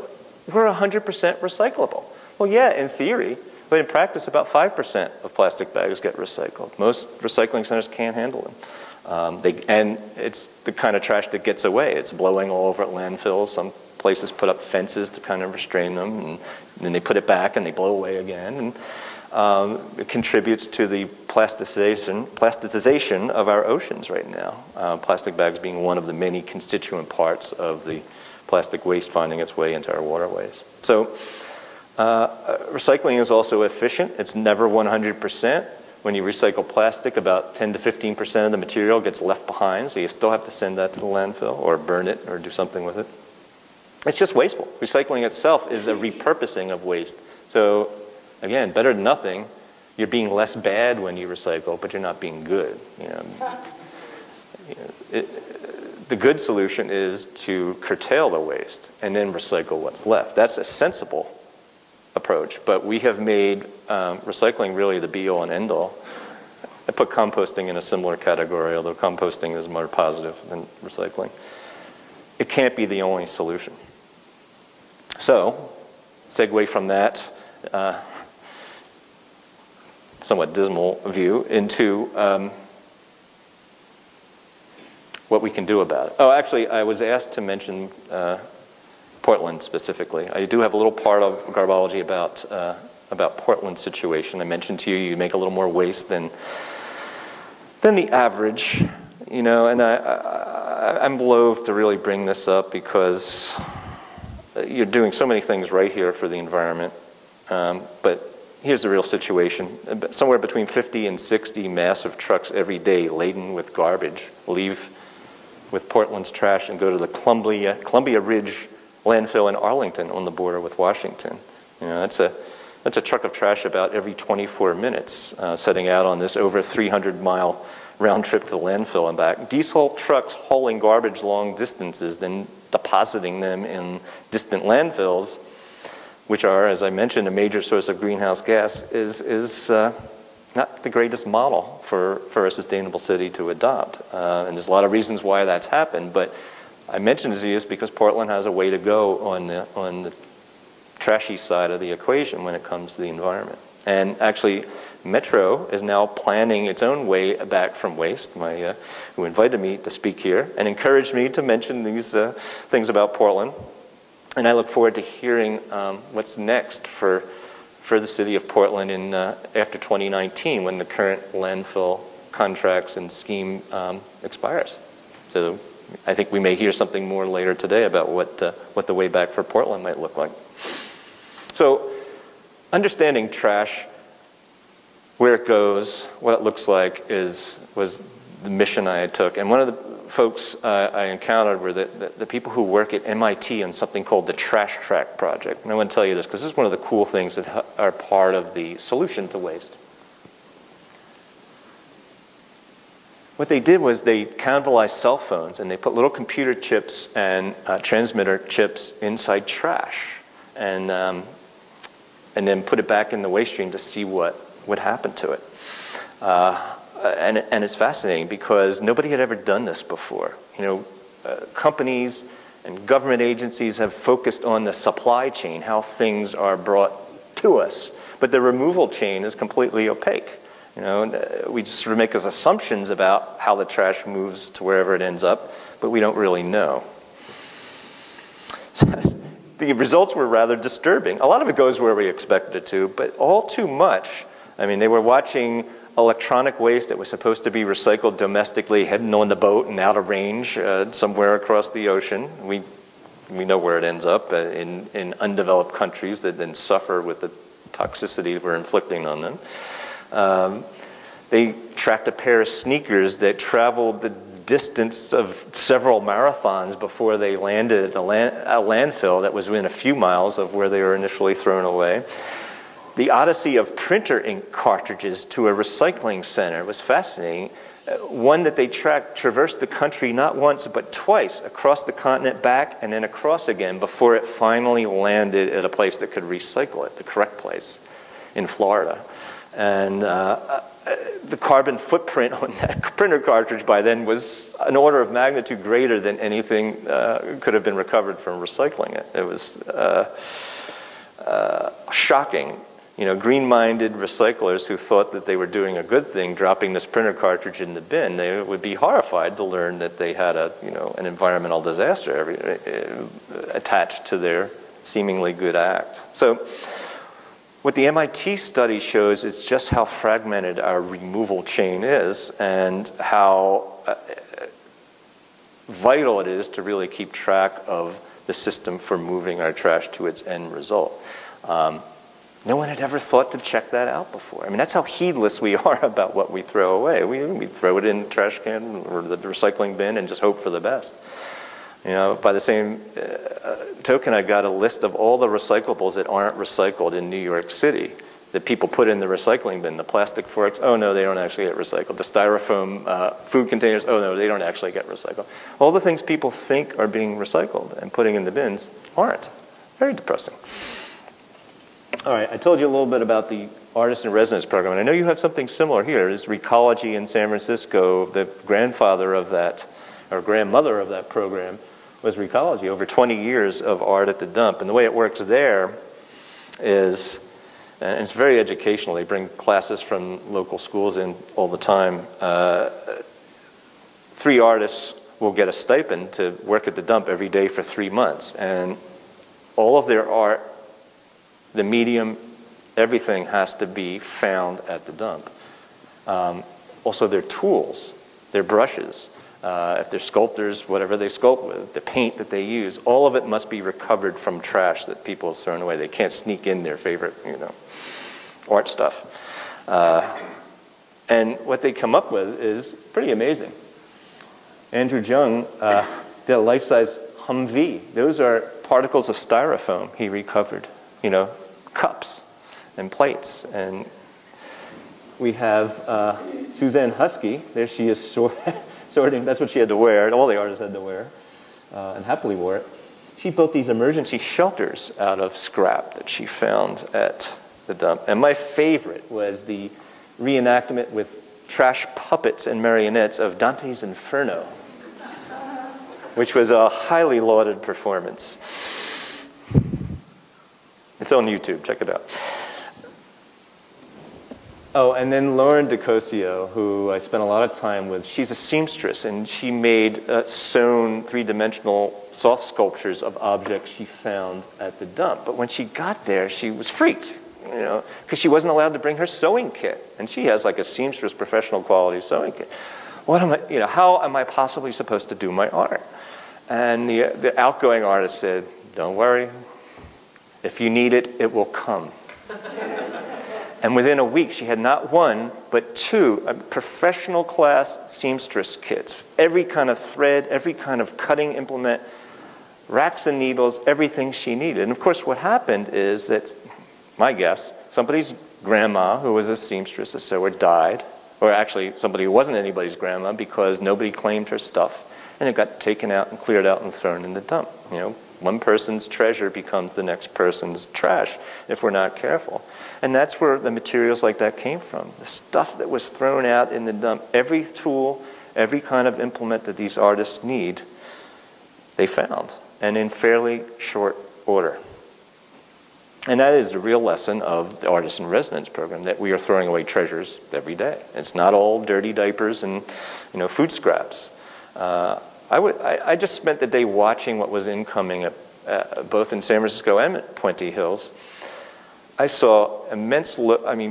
we're 100% recyclable. Well, yeah, in theory, but in practice, about 5% of plastic bags get recycled. Most recycling centers can't handle them. And it's the kind of trash that gets away. It's blowing all over at landfills. Some places put up fences to kind of restrain them, and then they put it back and they blow away again. And it contributes to the plasticization of our oceans right now. Plastic bags being one of the many constituent parts of the plastic waste finding its way into our waterways. So recycling is also efficient. It's never 100%. When you recycle plastic, about 10 to 15% of the material gets left behind, so you still have to send that to the landfill or burn it or do something with it. It's just wasteful. Recycling itself is a repurposing of waste. So again, better than nothing. You're being less bad when you recycle, but you're not being good. The good solution is to curtail the waste and then recycle what's left. That's a sensible approach, but we have made recycling really the be-all and end-all. I put composting in a similar category, although composting is more positive than recycling. It can't be the only solution. So, segue from that somewhat dismal view into what we can do about it. Oh, actually, I was asked to mention Portland specifically. I do have a little part of Garbology about Portland's situation. I mentioned to you, you make a little more waste than the average, and I'm loath to really bring this up because you're doing so many things right here for the environment. But here's the real situation. Somewhere between 50 and 60 massive trucks every day laden with garbage leave with Portland's trash and go to the Columbia Ridge landfill in Arlington on the border with Washington. That's a truck of trash about every 24 minutes, setting out on this over 300-mile round trip to the landfill and back. Diesel trucks hauling garbage long distances, then depositing them in distant landfills, which are, as I mentioned, a major source of greenhouse gas, is not the greatest model for a sustainable city to adopt. And there's a lot of reasons why that's happened, but I mentioned this because Portland has a way to go on the trashy side of the equation when it comes to the environment. And actually, Metro is now planning its own way back from waste, who invited me to speak here and encouraged me to mention these things about Portland. And I look forward to hearing what's next for the city of Portland after 2019, when the current landfill contracts and scheme expires. So I think we may hear something more later today about what the way back for Portland might look like. So understanding trash, where it goes, what it looks like, was the mission I took. And one of the folks I encountered were the people who work at MIT on something called the Trash Track Project. And I want to tell you this because this is one of the cool things that are part of the solution to waste. What they did was they cannibalized cell phones and they put little computer chips and transmitter chips inside trash and then put it back in the waste stream to see what would happen to it. And it's fascinating because nobody had ever done this before. Companies and government agencies have focused on the supply chain, how things are brought to us, but the removal chain is completely opaque. We just sort of make assumptions about how the trash moves to wherever it ends up, but we don't really know. The results were rather disturbing. A lot of it goes where we expected it to, but all too much. I mean, they were watching electronic waste that was supposed to be recycled domestically heading on the boat and out of range somewhere across the ocean. We know where it ends up in undeveloped countries that then suffer with the toxicity we're inflicting on them. They tracked a pair of sneakers that traveled the distance of several marathons before they landed at a landfill that was within a few miles of where they were initially thrown away. The odyssey of printer ink cartridges to a recycling center was fascinating. One that they traversed the country not once but twice, across the continent, back, and then across again before it finally landed at a place that could recycle it, the correct place, in Florida. And the carbon footprint on that printer cartridge by then was an order of magnitude greater than anything could have been recovered from recycling it. It was shocking. Green-minded recyclers who thought that they were doing a good thing, dropping this printer cartridge in the bin, they would be horrified to learn that they had an environmental disaster attached to their seemingly good act. So what the MIT study shows is just how fragmented our removal chain is and how vital it is to really keep track of the system for moving our trash to its end result. No one had ever thought to check that out before. I mean, that's how heedless we are about what we throw away. We throw it in the trash can or the recycling bin and just hope for the best. By the same token, I got a list of all the recyclables that aren't recycled in New York City that people put in the recycling bin. The plastic forks, oh no, they don't actually get recycled. The styrofoam food containers, oh no, they don't actually get recycled. All the things people think are being recycled and putting in the bins aren't. Very depressing. All right, I told you a little bit about the Artist in Residence program, and I know you have something similar here. There's Recology in San Francisco. The grandfather of that, or grandmother of that program, was Recology, over 20 years of art at the dump. And the way it works there is, and it's very educational, they bring classes from local schools in all the time. 3 artists will get a stipend to work at the dump every day for 3 months. And all of their art, the medium, everything has to be found at the dump. Also their tools, their brushes, if they're sculptors, whatever they sculpt with, the paint that they use, all of it must be recovered from trash that people have thrown away. They can't sneak in their favorite, art stuff. And what they come up with is pretty amazing. Andrew Jung did a life-size Humvee. Those are particles of styrofoam he recovered, you know, cups and plates. And we have Suzanne Husky. There she is sorting. That's what she had to wear. All the artists had to wear, and happily wore it. She built these emergency shelters out of scrap that she found at the dump. And my favorite was the reenactment with trash puppets and marionettes of Dante's Inferno, which was a highly lauded performance. It's on YouTube, check it out. Oh, and then Lauren DeCosio, who I spent a lot of time with, she's a seamstress, and she made sewn three-dimensional soft sculptures of objects she found at the dump. But when she got there, she was freaked, you know, because she wasn't allowed to bring her sewing kit. And she has like a seamstress professional quality sewing kit. What am I, you know, how am I possibly supposed to do my art? And the outgoing artist said, don't worry. If you need it, it will come. And within a week, she had not one, but two professional class seamstress kits. Every kind of thread, every kind of cutting implement, racks and needles, everything she needed. And of course, what happened is that, my guess, somebody's grandma, who was a seamstress, a sewer, died. Or actually, somebody who wasn't anybody's grandma because nobody claimed her stuff. And it got taken out and cleared out and thrown in the dump. You know, one person's treasure becomes the next person's trash if we're not careful. And that's where the materials like that came from. The stuff that was thrown out in the dump, every tool, every kind of implement that these artists need, they found, and in fairly short order. And that is the real lesson of the Artist in Residence program, that we are throwing away treasures every day. It's not all dirty diapers and, you know, food scraps. I just spent the day watching what was incoming both in San Francisco and at Puente Hills. I saw immense,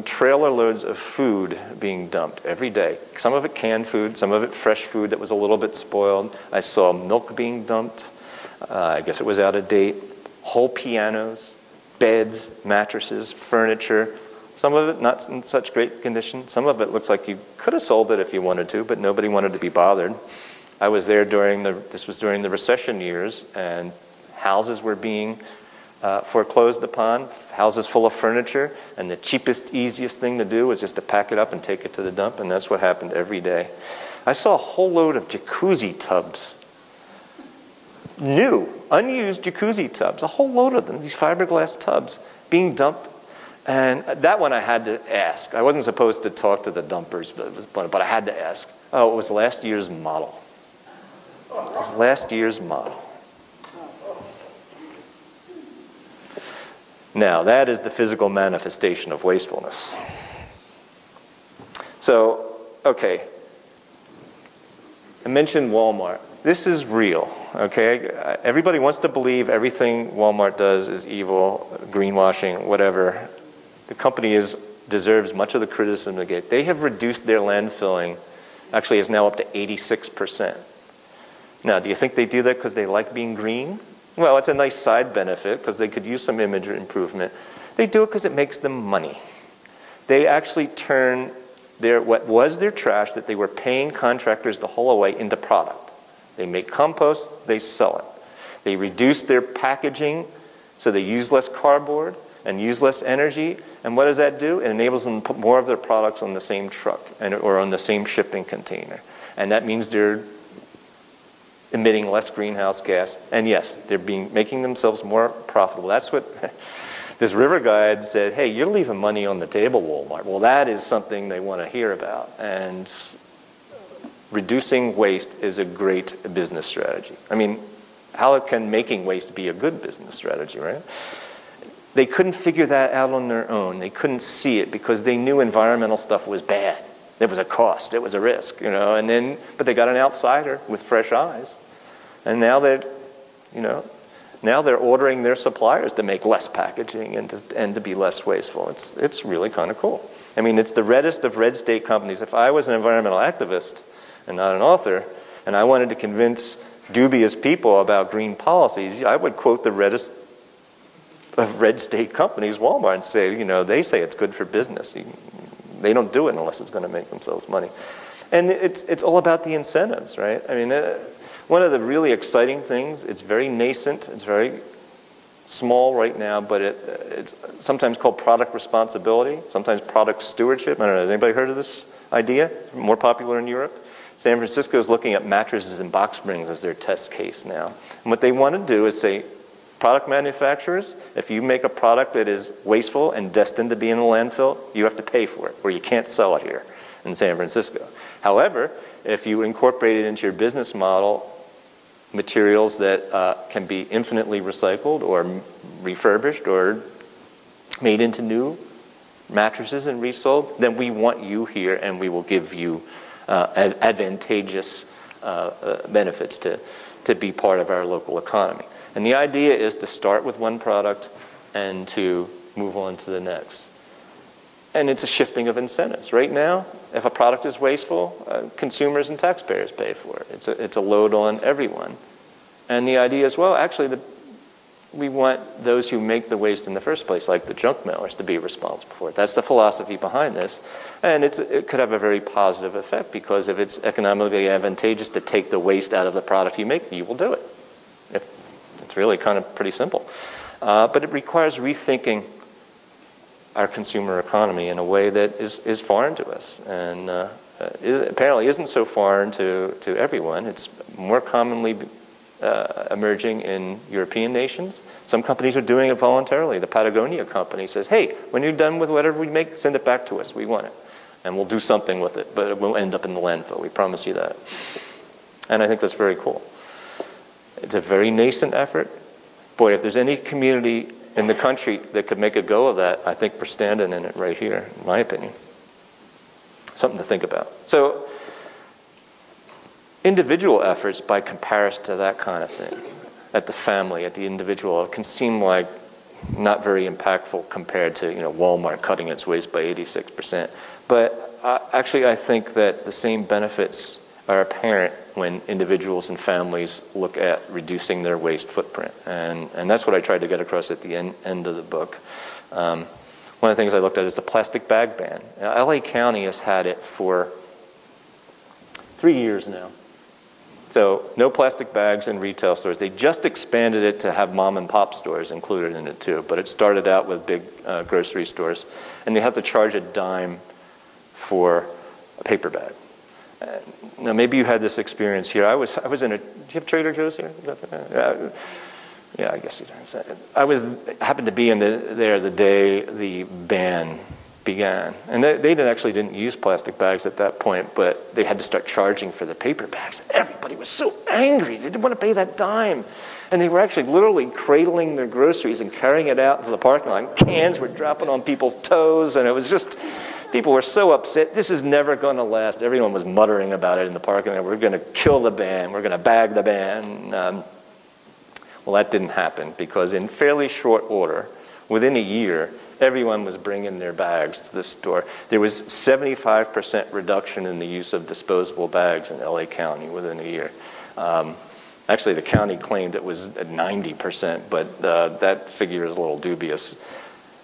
trailer loads of food being dumped every day. Some of it canned food, some of it fresh food that was a little bit spoiled. I saw milk being dumped. I guess it was out of date. Whole pianos, beds, mattresses, furniture. Some of it not in such great condition. Some of it looks like you could have sold it if you wanted to, but nobody wanted to be bothered. I was there this was during the recession years, and houses were being foreclosed upon, houses full of furniture, and the cheapest, easiest thing to do was just to pack it up and take it to the dump, and that's what happened every day. I saw a whole load of jacuzzi tubs, new, unused jacuzzi tubs, a whole load of them, these fiberglass tubs being dumped. And that one I had to ask. I wasn't supposed to talk to the dumpers, but I had to ask. Oh, it was last year's model. It was last year's model. Now, that is the physical manifestation of wastefulness. So, okay. I mentioned Walmart. This is real, okay? Everybody wants to believe everything Walmart does is evil, greenwashing, whatever. The company deserves much of the criticism they get. They have reduced their landfilling, actually it's now up to 86%. Now, do you think they do that because they like being green? Well, it's a nice side benefit because they could use some image improvement. They do it because it makes them money. They actually turn what was their trash that they were paying contractors to haul away into product. They make compost, they sell it. They reduce their packaging so they use less cardboard and use less energy. And what does that do? It enables them to put more of their products on the same truck or on the same shipping container. And that means they're emitting less greenhouse gas. And yes, they're making themselves more profitable. That's what this river guide said, hey, you're leaving money on the table, Walmart. Well, that is something they want to hear about. And reducing waste is a great business strategy. I mean, how can making waste be a good business strategy, right? They couldn't figure that out on their own. They couldn't see it because they knew environmental stuff was bad. It was a cost. It was a risk, you know. But they got an outsider with fresh eyes, and now they're ordering their suppliers to make less packaging and to be less wasteful. It's really kind of cool. I mean, it's the reddest of red state companies. If I was an environmental activist and not an author, and I wanted to convince dubious people about green policies, I would quote the reddest of red state companies, Walmart, and say, you know, they say it's good for business. They don't do it unless it's going to make themselves money. And it's all about the incentives, right? I mean, one of the really exciting things, it's very nascent, it's very small right now, but it's sometimes called product responsibility, sometimes product stewardship. I don't know, has anybody heard of this idea? More popular in Europe? San Francisco is looking at mattresses and box springs as their test case now. And what they want to do is say, product manufacturers, if you make a product that is wasteful and destined to be in a landfill, you have to pay for it, or you can't sell it here in San Francisco. However, if you incorporate it into your business model, materials that can be infinitely recycled or refurbished or made into new mattresses and resold, then we want you here and we will give you advantageous benefits to be part of our local economy. And the idea is to start with one product and to move on to the next. And it's a shifting of incentives. Right now, if a product is wasteful, consumers and taxpayers pay for it. It's a load on everyone. And the idea is, well, actually, we want those who make the waste in the first place, like the junk mailers, to be responsible for it. That's the philosophy behind this. And it could have a very positive effect, because if it's economically advantageous to take the waste out of the product you make, you will do it. It's really kind of pretty simple. But it requires rethinking our consumer economy in a way that is foreign to us, and apparently isn't so foreign to everyone. It's more commonly emerging in European nations. Some companies are doing it voluntarily. The Patagonia company says, hey, when you're done with whatever we make, send it back to us. We want it. And we'll do something with it, but it won't end up in the landfill. We promise you that. And I think that's very cool. It's a very nascent effort. Boy, if there's any community in the country that could make a go of that, I think we're standing in it right here, in my opinion. Something to think about. So, individual efforts, by comparison to that kind of thing, at the family, at the individual, it can seem like not very impactful compared to Walmart cutting its waste by 86%. But actually, I think that the same benefits are apparent when individuals and families look at reducing their waste footprint. And that's what I tried to get across at the end of the book. One of the things I looked at is the plastic bag ban. Now, LA County has had it for 3 years now. So no plastic bags in retail stores. They just expanded it to have mom and pop stores included in it too. But it started out with big grocery stores. And you have to charge a dime for a paper bag. Now, maybe you had this experience here. I was in a. Do you have Trader Joe's here? Yeah, I guess you don't. Happened to be there the day the ban began, and they didn't use plastic bags at that point, but they had to start charging for the paper bags. Everybody was so angry; they didn't want to pay that dime, and they were actually literally cradling their groceries and carrying it out into the parking lot. Cans were dropping on people's toes, and it was just. People were so upset. This is never going to last. Everyone was muttering about it in the parking lot. We're going to kill the ban. We're going to bag the ban. Well, that didn't happen, because in fairly short order, within a year, everyone was bringing their bags to the store. There was 75% reduction in the use of disposable bags in LA County within a year. Actually, the county claimed it was at 90%, but that figure is a little dubious.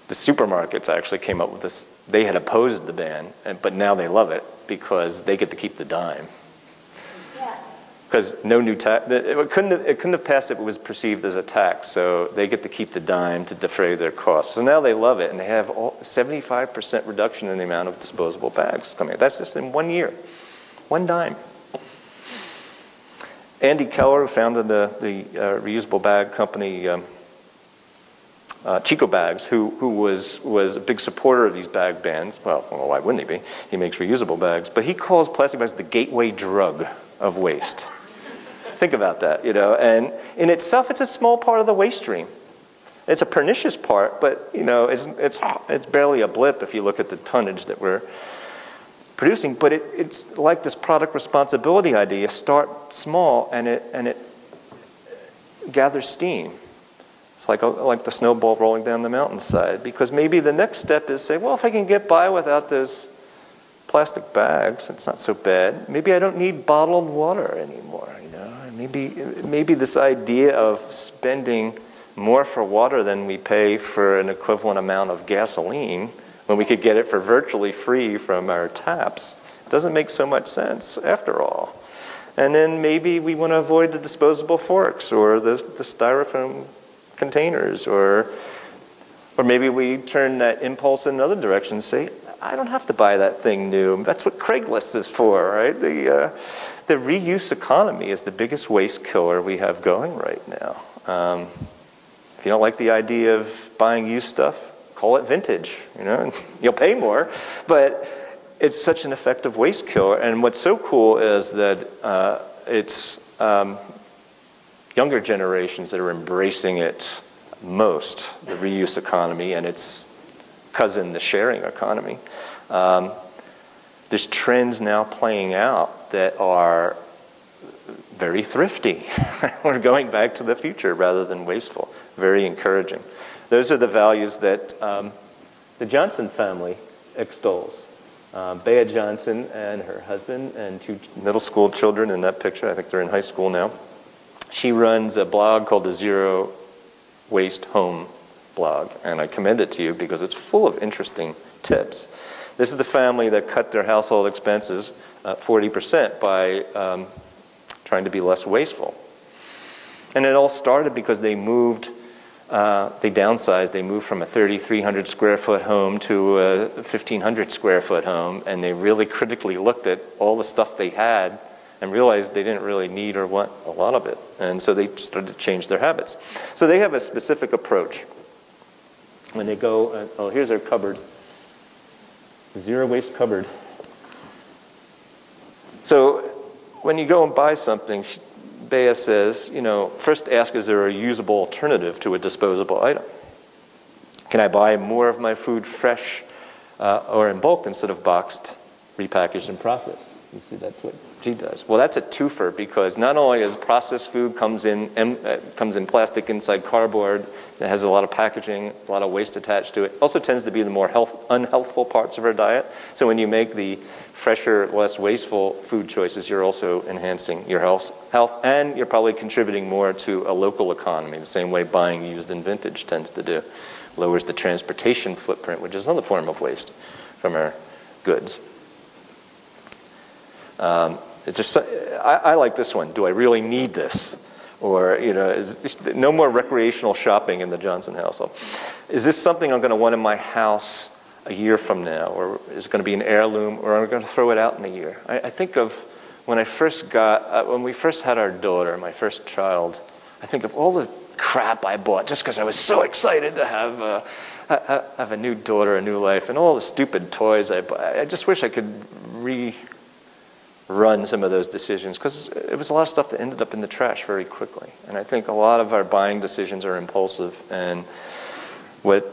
The supermarkets actually came up with this. They had opposed the ban, but now they love it because they get to keep the dime. Because no new tax, it couldn't have passed if it was perceived as a tax. So they get to keep the dime to defray their costs. So now they love it, and they have 75% reduction in the amount of disposable bags coming. That's just in 1 year, one dime. Andy Keller, who founded the reusable bag company. Chico Bags, who was a big supporter of these bag bans. Well, why wouldn't he be? He makes reusable bags. But he calls plastic bags the gateway drug of waste. Think about that, And in itself, it's a small part of the waste stream. It's a pernicious part, but, it's barely a blip if you look at the tonnage that we're producing. But it's like this product responsibility idea. Start small, and it gathers steam. It's like the snowball rolling down the mountainside, because maybe the next step is say, well, if I can get by without those plastic bags, it's not so bad. Maybe I don't need bottled water anymore. Maybe this idea of spending more for water than we pay for an equivalent amount of gasoline, when we could get it for virtually free from our taps, Doesn't make so much sense after all. And then maybe we want to avoid the disposable forks or the styrofoam containers, or maybe we turn that impulse in another direction and say, I don't have to buy that thing new. That's what Craigslist is for, right? The reuse economy is the biggest waste killer we have going right now. If you don't like the idea of buying used stuff, call it vintage, and you'll pay more, but it's such an effective waste killer. And what's so cool is that it's younger generations that are embracing it most, the reuse economy, and its cousin, the sharing economy. There's trends now playing out that are very thrifty. We're going back to the future rather than wasteful. Very encouraging. Those are the values that the Johnson family extols. Bea Johnson and her husband and 2 middle school children in that picture. I think they're in high school now. She runs a blog called the Zero Waste Home blog, and I commend it to you because it's full of interesting tips. This is the family that cut their household expenses 40% by trying to be less wasteful. And it all started because they downsized. They moved from a 3,300 square foot home to a 1,500 square foot home, and they really critically looked at all the stuff they had and realized they didn't really need or want a lot of it. And so they started to change their habits. So they have a specific approach. When they go, oh, here's our cupboard, the zero waste cupboard. So when you go and buy something, Bea says, first ask, is there a usable alternative to a disposable item? Can I buy more of my food fresh or in bulk instead of boxed, repackaged, and processed? You see, that's what she does. Well, that's a twofer because not only is processed food comes in plastic inside cardboard, it has a lot of packaging, a lot of waste attached to it. Also tends to be the more unhealthful parts of our diet. So when you make the fresher, less wasteful food choices, you're also enhancing your health, and you're probably contributing more to a local economy, the same way buying used and vintage tends to do. Lowers the transportation footprint, which is another form of waste from our goods. I like this one. Do I really need this? Or, is no more recreational shopping in the Johnson household. Is this something I'm going to want in my house a year from now? Or is it going to be an heirloom? Or am I going to throw it out in a year? I think of when we first had our daughter, my first child, I think of all the crap I bought just because I was so excited to have a new daughter, a new life, and all the stupid toys I bought. I just wish I could run some of those decisions because it was a lot of stuff that ended up in the trash very quickly. And I think a lot of our buying decisions are impulsive, and what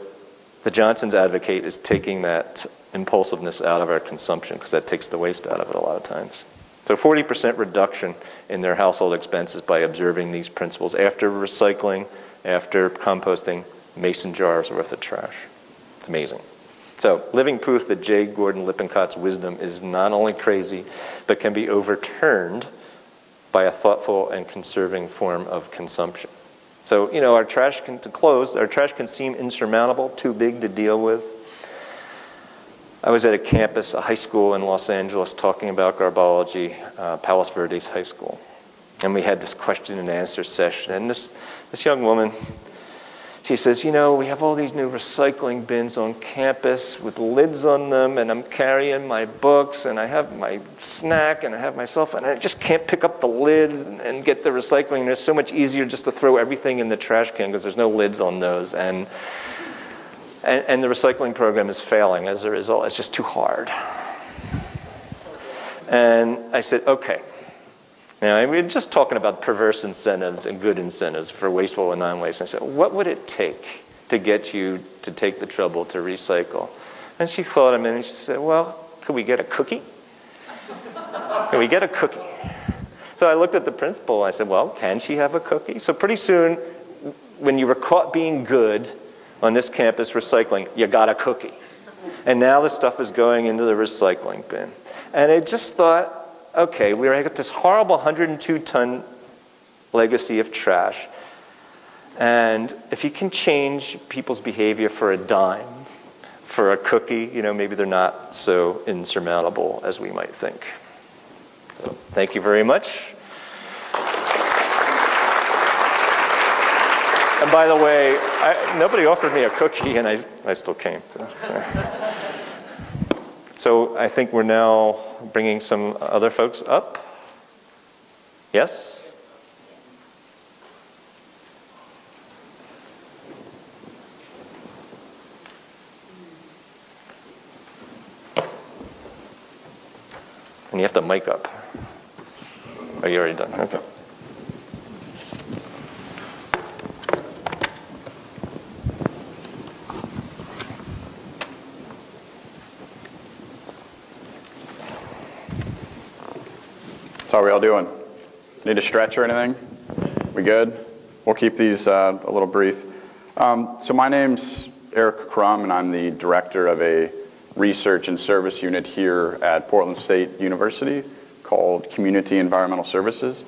the Johnsons advocate is taking that impulsiveness out of our consumption because that takes the waste out of it a lot of times. So 40% reduction in their household expenses by observing these principles. After recycling, after composting, mason jars worth of trash. It's amazing. So, living proof that J. Gordon Lippincott's wisdom is not only crazy, but can be overturned by a thoughtful and conserving form of consumption. So, our trash can seem insurmountable, too big to deal with. I was at a campus, a high school in Los Angeles, talking about garbology, Palos Verdes High School. And we had this question and answer session, and this young woman, she says, we have all these new recycling bins on campus with lids on them, and I'm carrying my books, and I have my snack, and I have my cell phone, and I just can't pick up the lid and get the recycling. And it's so much easier just to throw everything in the trash can because there's no lids on those. And the recycling program is failing as a result. It's just too hard. And I said, okay. Now, we were just talking about perverse incentives and good incentives for wasteful and non-wasteful. I said, what would it take to get you to take the trouble to recycle? And she thought a minute, and she said, well, could we get a cookie? Can we get a cookie? So I looked at the principal, and I said, well, can she have a cookie? So pretty soon, when you were caught being good on this campus recycling, you got a cookie. And now the stuff is going into the recycling bin. And I just thought, okay, we're got this horrible 102-ton legacy of trash. And if you can change people's behavior for a dime, for a cookie, you know, maybe they're not so insurmountable as we might think. So, thank you very much. And by the way, nobody offered me a cookie, and I still came. So I think we're now bringing some other folks up. Yes? And you have the mic up. Are you already done? Okay. So how are we all doing? Need a stretch or anything? We good? We'll keep these a little brief. So my name's Eric Crum, and I'm the director of a research and service unit here at Portland State University called Community Environmental Services.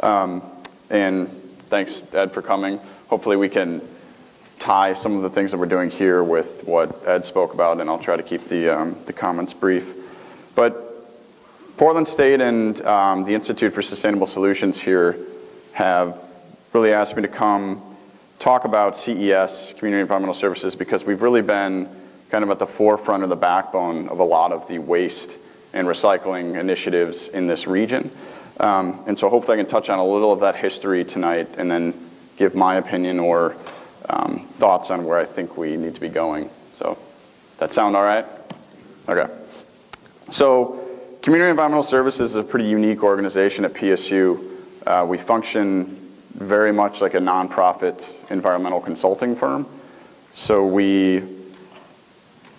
And thanks, Ed, for coming. Hopefully we can tie some of the things that we're doing here with what Ed spoke about, and I'll try to keep the comments brief. But Portland State and the Institute for Sustainable Solutions here have really asked me to come talk about CES, Community Environmental Services, because we've really been kind of at the forefront of the backbone of a lot of the waste and recycling initiatives in this region. And so hopefully I can touch on a little of that history tonight and then give my opinion or thoughts on where I think we need to be going. So, that sound all right? Okay. So, Community Environmental Services is a pretty unique organization at PSU. We function very much like a nonprofit environmental consulting firm. So we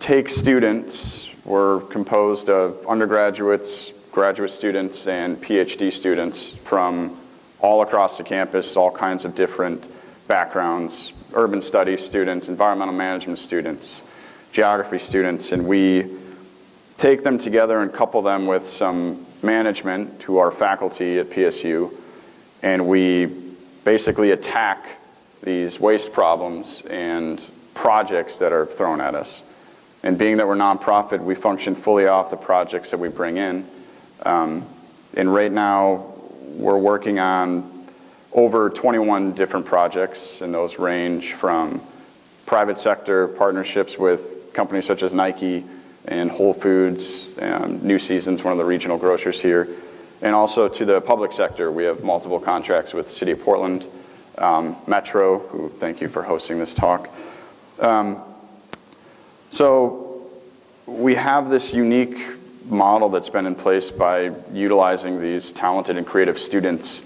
take students, we're composed of undergraduates, graduate students, and PhD students from all across the campus, all kinds of different backgrounds, urban studies students, environmental management students, geography students, and we take them together and couple them with some management who are faculty at PSU, and we basically attack these waste problems and projects that are thrown at us. And being that we're nonprofit, we function fully off the projects that we bring in. And right now, we're working on over 21 different projects, and those range from private sector partnerships with companies such as Nike and Whole Foods, New Seasons, one of the regional grocers here, and also to the public sector. We have multiple contracts with the City of Portland, Metro, who thank you for hosting this talk. So we have this unique model that's been in place by utilizing these talented and creative students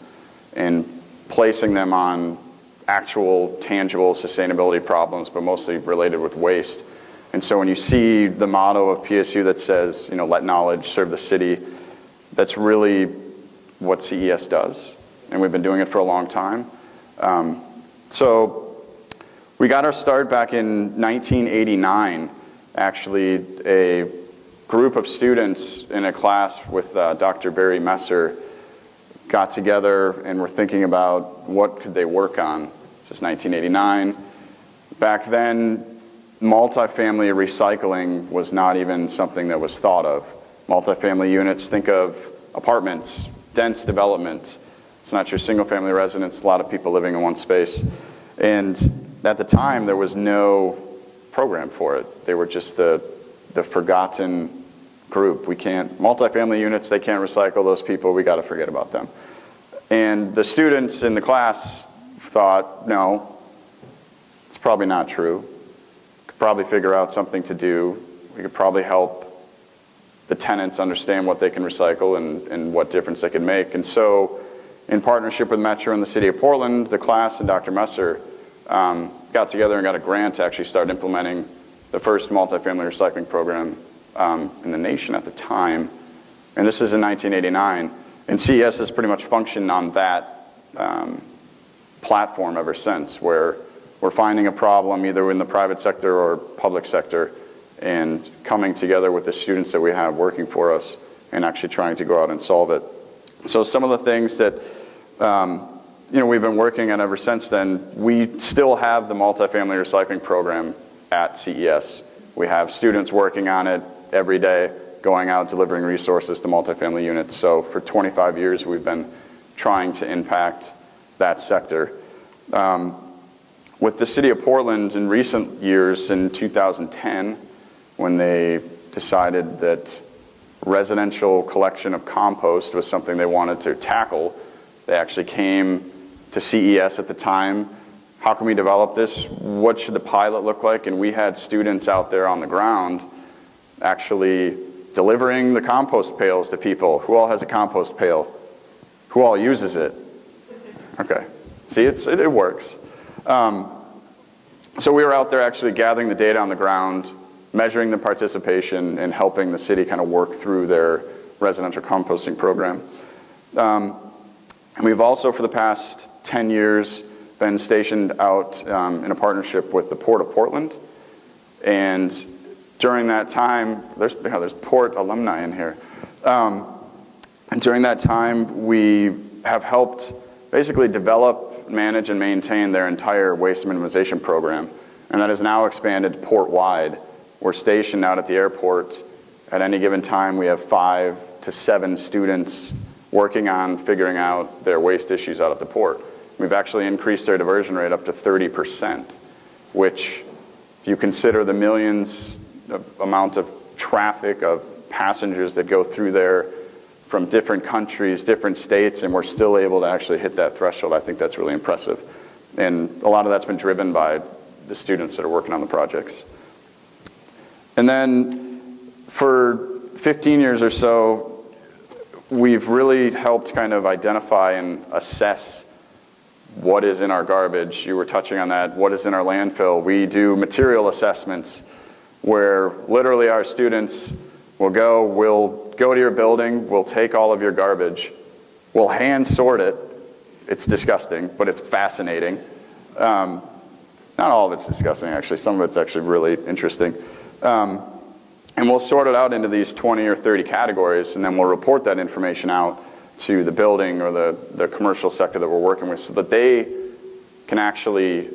and placing them on actual, tangible sustainability problems, but mostly related with waste. And so when you see the motto of PSU that says, you know, let knowledge serve the city, that's really what CES does. And we've been doing it for a long time. So we got our start back in 1989. Actually, a group of students in a class with Dr. Barry Messer got together and were thinking about what could they work on. This is 1989. Back then, multifamily recycling was not even something that was thought of. Multifamily units, think of apartments, dense development. It's not your single family residence, a lot of people living in one space. And at the time, there was no program for it. They were just the forgotten group. We can't, multifamily units, they can't recycle those people, we gotta forget about them. And the students in the class thought, no, it's probably not true. Could probably figure out something to do. We could probably help the tenants understand what they can recycle and what difference they can make. And so, in partnership with Metro and the City of Portland, the class and Dr. Messer got together and got a grant to actually start implementing the first multifamily recycling program in the nation at the time. And this is in 1989. And CES has pretty much functioned on that platform ever since, where we're finding a problem either in the private sector or public sector and coming together with the students that we have working for us and actually trying to go out and solve it. So some of the things that we've been working on ever since then, we still have the multifamily recycling program at CES. We have students working on it every day, going out delivering resources to multifamily units. So for 25 years, we've been trying to impact that sector. With the city of Portland in recent years, in 2010, when they decided that residential collection of compost was something they wanted to tackle, they actually came to CES at the time. How can we develop this? What should the pilot look like? And we had students out there on the ground actually delivering the compost pails to people. Who all has a compost pail? Who all uses it? Okay. See, it works. So we were out there actually gathering the data on the ground, measuring the participation, and helping the city kind of work through their residential composting program. And we've also, for the past 10 years, been stationed out in a partnership with the Port of Portland. And during that time, there's Port alumni in here. And during that time, we have helped basically develop, manage, and maintain their entire waste minimization program. And that is now expanded port-wide. We're stationed out at the airport. At any given time, we have 5 to 7 students working on figuring out their waste issues out at the port. We've actually increased their diversion rate up to 30%, which, if you consider the millions amount of traffic of passengers that go through there from different countries, different states, and we're still able to actually hit that threshold, I think that's really impressive. And a lot of that's been driven by the students that are working on the projects. And then for 15 years or so, we've really helped kind of identify and assess what is in our garbage. You were touching on that. What is in our landfill? We do material assessments where literally our students will go, we'll go to your building, we'll take all of your garbage, we'll hand sort it. It's disgusting, but it's fascinating. Not all of it's disgusting, actually. Some of it's actually really interesting. And we'll sort it out into these 20 or 30 categories, and then we'll report that information out to the building or the commercial sector that we're working with so that they can actually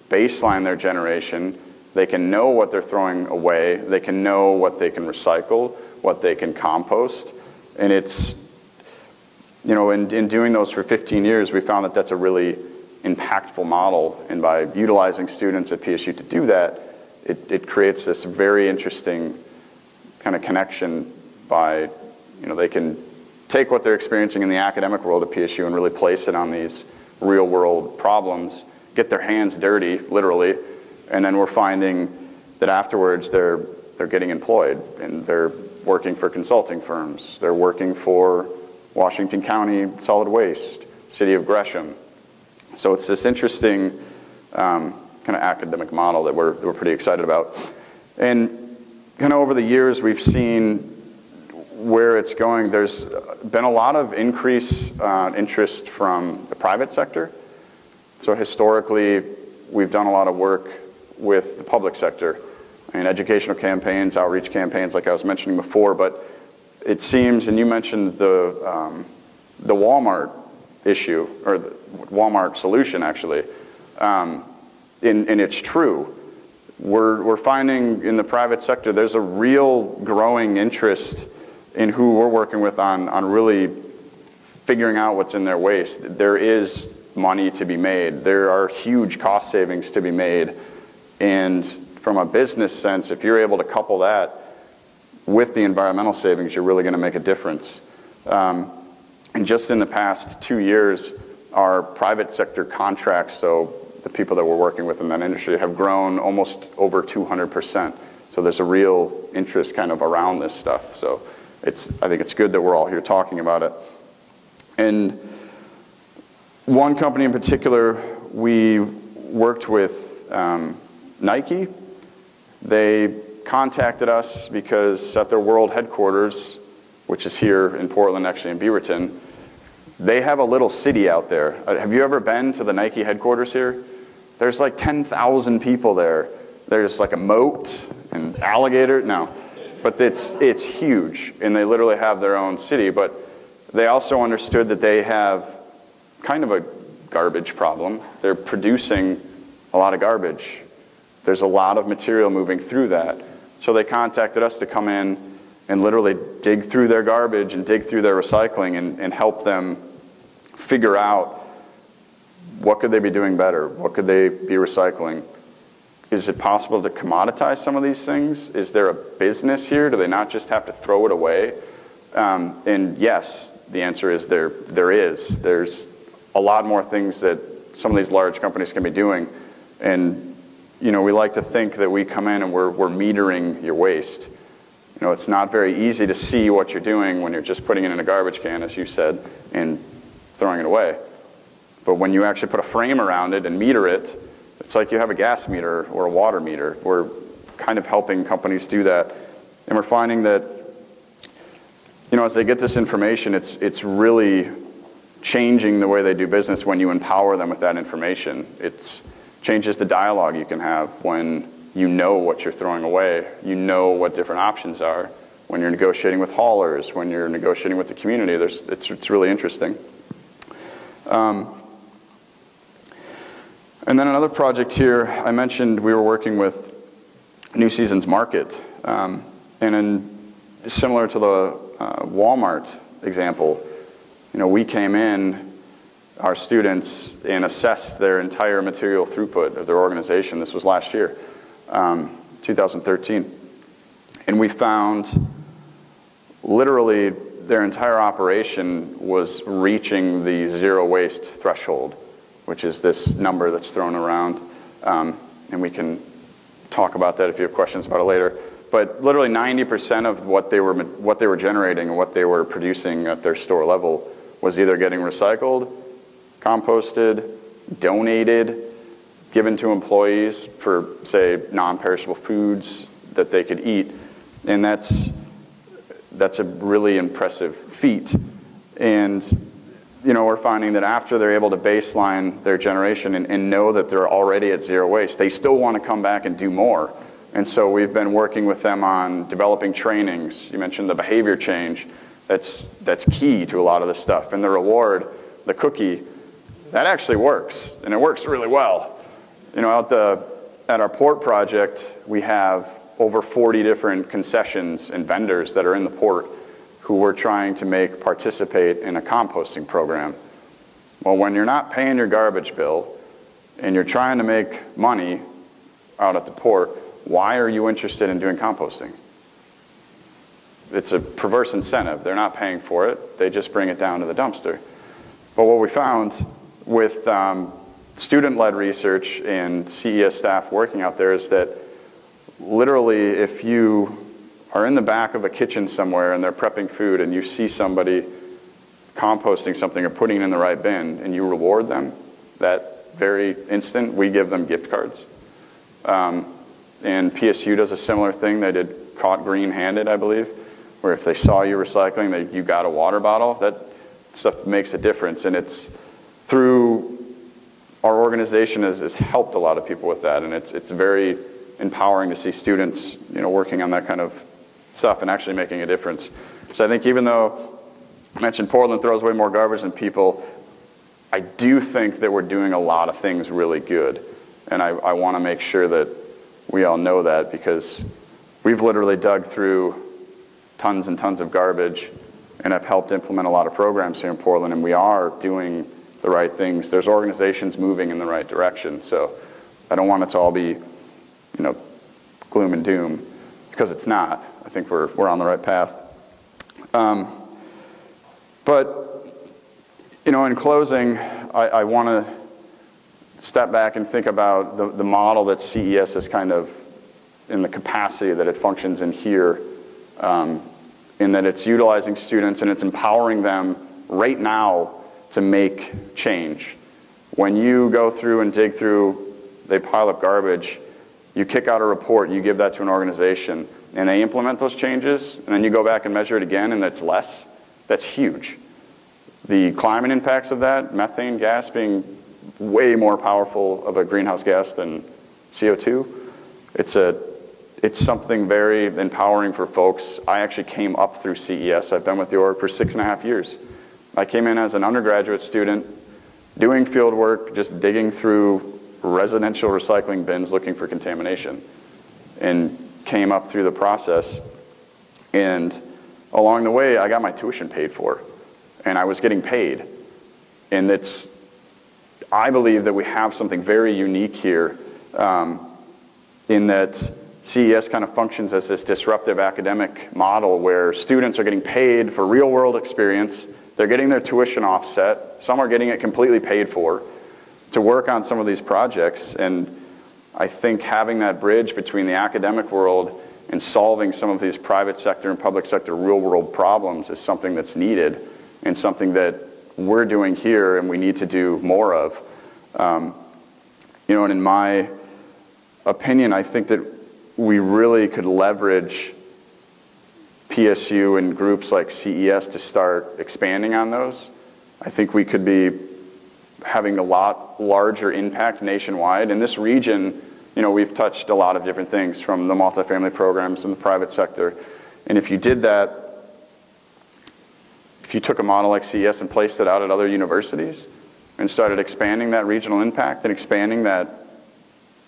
baseline their generation. They can know what they're throwing away. They can know what they can recycle, what they can compost. And it's, you know, in doing those for 15 years, we found that that's a really impactful model. And by utilizing students at PSU to do that, it creates this very interesting kind of connection by, you know, they can take what they're experiencing in the academic world at PSU and really place it on these real world problems, get their hands dirty, literally, and then we're finding that afterwards they're getting employed and they're working for consulting firms. They're working for Washington County Solid Waste, City of Gresham. So it's this interesting kind of academic model that we're pretty excited about. And kind of over the years we've seen where it's going. There's been a lot of increased interest from the private sector. So historically, we've done a lot of work with the public sector. I mean, educational campaigns, outreach campaigns, like I was mentioning before, but it seems, and you mentioned the Walmart issue, or the Walmart solution, actually, and it's true. We're finding in the private sector, there's a real growing interest in who we're working with on really figuring out what's in their waste. There is money to be made. There are huge cost savings to be made. And from a business sense, if you're able to couple that with the environmental savings, you're really going to make a difference. And just in the past 2 years, our private sector contracts, so the people that we're working with in that industry, have grown almost over 200%. So there's a real interest kind of around this stuff. So I think it's good that we're all here talking about it. And one company in particular, we worked with Nike. They contacted us because at their world headquarters, which is here in Portland, actually in Beaverton, they have a little city out there. Have you ever been to the Nike headquarters here? There's like 10,000 people there. There's like a moat and alligator. No. But it's huge, and they literally have their own city. But they also understood that they have kind of a garbage problem. They're producing a lot of garbage. There's a lot of material moving through that. So they contacted us to come in and literally dig through their garbage and dig through their recycling and help them figure out what could they be doing better, what could they be recycling. Is it possible to commoditize some of these things? Is there a business here? Do they not just have to throw it away? And yes, the answer is there is. There's a lot more things that some of these large companies can be doing. And you know, we like to think that we come in and we're metering your waste. You know, it's not very easy to see what you're doing when you're just putting it in a garbage can, as you said, and throwing it away. But when you actually put a frame around it and meter it, it's like you have a gas meter or a water meter. We're kind of helping companies do that. And we're finding that, you know, as they get this information, it's really changing the way they do business when you empower them with that information. It changes the dialogue you can have when you know what you're throwing away. You know what different options are. When you're negotiating with haulers, when you're negotiating with the community, it's really interesting. And then another project here, I mentioned we were working with New Seasons Market. Similar to the Walmart example, you know, we came in, our students, and assessed their entire material throughput of their organization. This was last year, 2013. And we found literally their entire operation was reaching the zero waste threshold, which is this number that's thrown around. And we can talk about that if you have questions about it later. But literally 90% of what they were generating and what they were producing at their store level was either getting recycled, composted, donated, given to employees for, say, non-perishable foods that they could eat. And that's a really impressive feat. And you know, we're finding that after they're able to baseline their generation and know that they're already at zero waste, they still want to come back and do more. And so we've been working with them on developing trainings. You mentioned the behavior change. That's key to a lot of this stuff. And the reward, the cookie, that actually works, and it works really well. You know, at our port project, we have over 40 different concessions and vendors that are in the port who we're trying to make participate in a composting program. Well, when you're not paying your garbage bill and you're trying to make money out at the port, why are you interested in doing composting? It's a perverse incentive. They're not paying for it. They just bring it down to the dumpster. But what we found with student-led research and CES staff working out there is that literally if you are in the back of a kitchen somewhere and they're prepping food and you see somebody composting something or putting it in the right bin and you reward them that very instant, we give them gift cards. And PSU does a similar thing. They did Caught Green-Handed, I believe, where if they saw you recycling, you got a water bottle. That stuff makes a difference, and it's through our organization has helped a lot of people with that, and it's very empowering to see students, you know, working on that kind of stuff and actually making a difference. So I think even though I mentioned Portland throws away more garbage than people, I do think that we're doing a lot of things really good, and I want to make sure that we all know that, because we've literally dug through tons and tons of garbage and have helped implement a lot of programs here in Portland, and we are doing the right things. There's organizations moving in the right direction, so I don't want it to all be, you know, gloom and doom, because it's not. I think we're on the right path. But, you know, in closing, I want to step back and think about the model that CES is kind of in the capacity that it functions in here, in that it's utilizing students and it's empowering them right now to make change. When you go through and dig through, they pile up garbage, you kick out a report, you give that to an organization, and they implement those changes, and then you go back and measure it again and it's less, that's huge. The climate impacts of that, methane gas being way more powerful of a greenhouse gas than CO2, it's something very empowering for folks. I actually came up through CES. I've been with the org for 6.5 years. I came in as an undergraduate student, doing field work, just digging through residential recycling bins looking for contamination. And came up through the process. And along the way, I got my tuition paid for, and I was getting paid. And I believe that we have something very unique here, in that CES kind of functions as this disruptive academic model where students are getting paid for real-world experience. They're getting their tuition offset. Some are getting it completely paid for to work on some of these projects. And I think having that bridge between the academic world and solving some of these private sector and public sector real-world problems is something that's needed and something that we're doing here and we need to do more of. You know, and in my opinion, I think that we really could leverage PSU and groups like CES to start expanding on those. I think we could be having a lot larger impact nationwide. In this region, you know, we've touched a lot of different things from the multifamily programs and the private sector. And if you did that, if you took a model like CES and placed it out at other universities and started expanding that regional impact and expanding that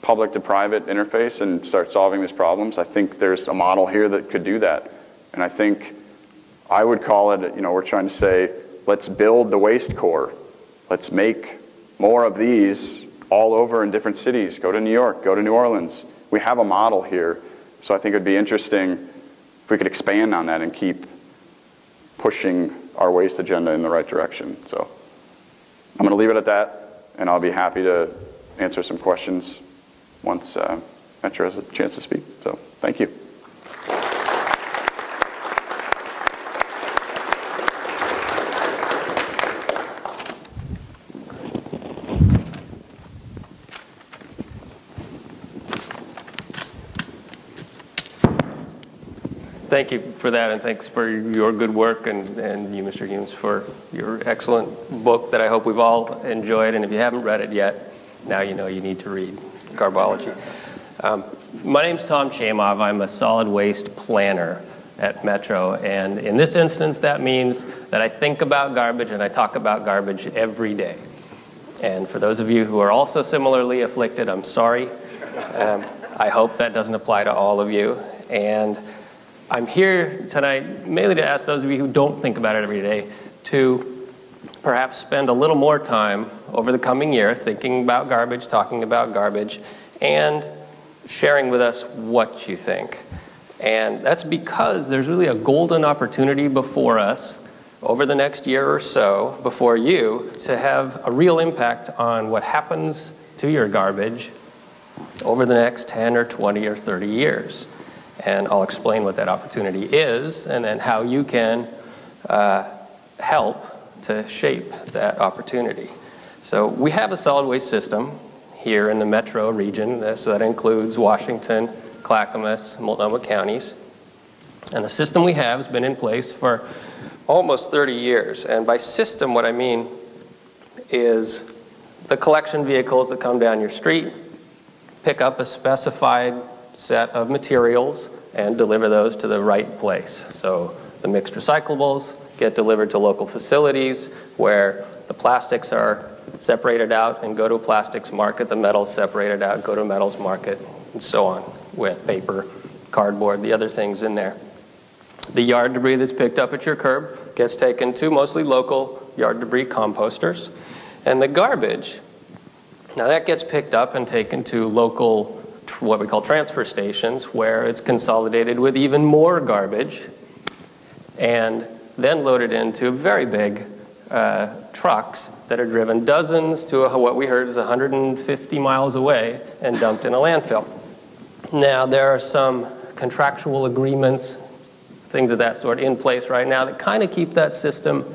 public to private interface and start solving these problems, I think there's a model here that could do that. And I think I would call it, you know, we're trying to say, let's build the waste core. Let's make more of these all over in different cities. Go to New York, go to New Orleans. We have a model here. So I think it'd be interesting if we could expand on that and keep pushing our waste agenda in the right direction. So I'm going to leave it at that, and I'll be happy to answer some questions once Metro has a chance to speak. So thank you. Thank you for that, and thanks for your good work, and you, Mr. Humes, for your excellent book that I hope we've all enjoyed. And if you haven't read it yet, now you know you need to read Garbology. My name's Tom Chamov. I'm a solid waste planner at Metro, and in this instance, that means that I think about garbage and I talk about garbage every day. And for those of you who are also similarly afflicted, I'm sorry. I hope that doesn't apply to all of you. And I'm here tonight mainly to ask those of you who don't think about it every day to perhaps spend a little more time over the coming year thinking about garbage, talking about garbage, and sharing with us what you think. And that's because there's really a golden opportunity before us over the next year or so, before you, to have a real impact on what happens to your garbage over the next 10 or 20 or 30 years. And I'll explain what that opportunity is and then how you can help to shape that opportunity. So we have a solid waste system here in the Metro region. So that includes Washington, Clackamas, Multnomah counties. And the system we have has been in place for almost 30 years. And by system, what I mean is the collection vehicles that come down your street, pick up a specified set of materials and deliver those to the right place. So the mixed recyclables get delivered to local facilities where the plastics are separated out and go to a plastics market, the metals separated out, go to a metals market, and so on, with paper, cardboard, the other things in there. The yard debris that's picked up at your curb gets taken to mostly local yard debris composters. And the garbage, now that gets picked up and taken to local what we call transfer stations, where it's consolidated with even more garbage and then loaded into very big trucks that are driven dozens to what we heard is 150 miles away and dumped in a landfill. Now, there are some contractual agreements, things of that sort in place right now that kind of keep that system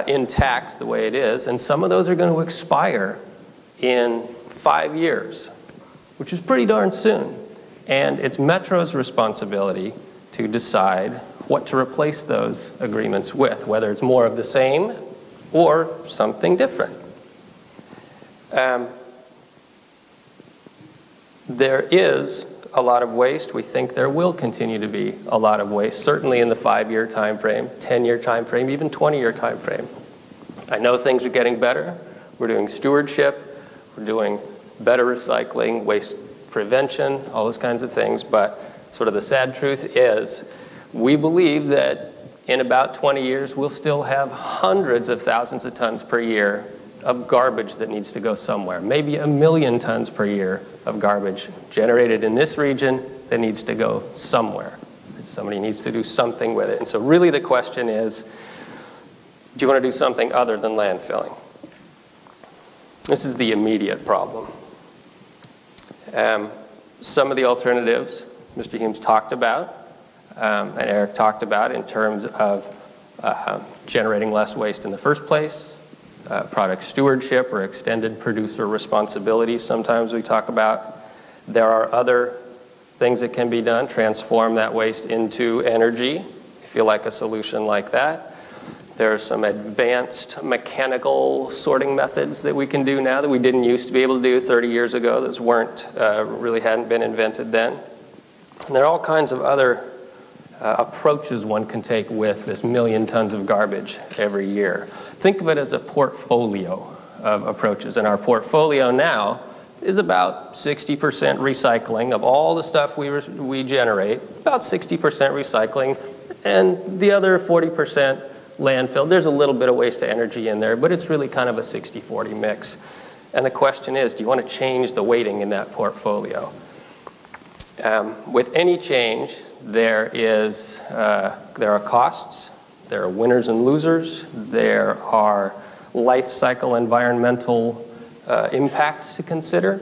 intact the way it is, and some of those are going to expire in 5 years, which is pretty darn soon. And it's Metro's responsibility to decide what to replace those agreements with, whether it's more of the same or something different. There is a lot of waste. We think there will continue to be a lot of waste, certainly in the 5-year time frame, 10-year time frame, even 20-year time frame. I know things are getting better. We're doing stewardship. We're doing better recycling, waste prevention, all those kinds of things. But sort of the sad truth is we believe that in about 20 years, we'll still have hundreds of thousands of tons per year of garbage that needs to go somewhere. Maybe 1 million tons per year of garbage generated in this region that needs to go somewhere. Somebody needs to do something with it. And so really the question is, do you want to do something other than landfilling? This is the immediate problem. Some of the alternatives Mr. Humes talked about, and Eric talked about in terms of generating less waste in the first place, product stewardship or extended producer responsibility, sometimes we talk about. There are other things that can be done, transform that waste into energy, if you like a solution like that. There are some advanced mechanical sorting methods that we can do now that we didn't used to be able to do 30 years ago. Those really hadn't been invented then. And there are all kinds of other approaches one can take with this 1 million tons of garbage every year. Think of it as a portfolio of approaches. And our portfolio now is about 60% recycling of all the stuff we generate, about 60% recycling, and the other 40% landfill. There's a little bit of waste to energy in there, but it's really kind of a 60-40 mix. And the question is, do you want to change the weighting in that portfolio? With any change, there are costs, there are winners and losers, there are life cycle environmental impacts to consider.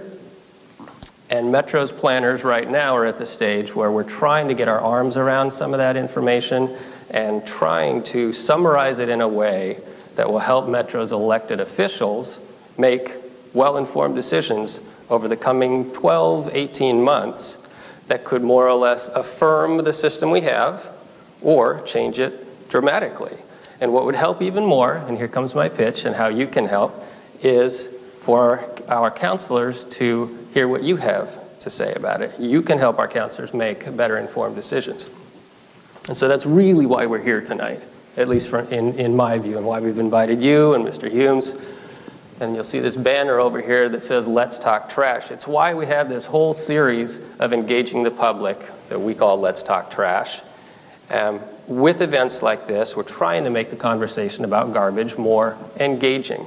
And Metro's planners right now are at the stage where we're trying to get our arms around some of that information and trying to summarize it in a way that will help Metro's elected officials make well-informed decisions over the coming 12, 18 months that could more or less affirm the system we have or change it dramatically. And what would help even more, and here comes my pitch and how you can help, is for our counselors to hear what you have to say about it. You can help our counselors make better informed decisions. And so that's really why we're here tonight, at least in my view, and why we've invited you and Mr. Humes. And you'll see this banner over here that says, "Let's Talk Trash." It's why we have this whole series of engaging the public that we call Let's Talk Trash. With events like this, we're trying to make the conversation about garbage more engaging.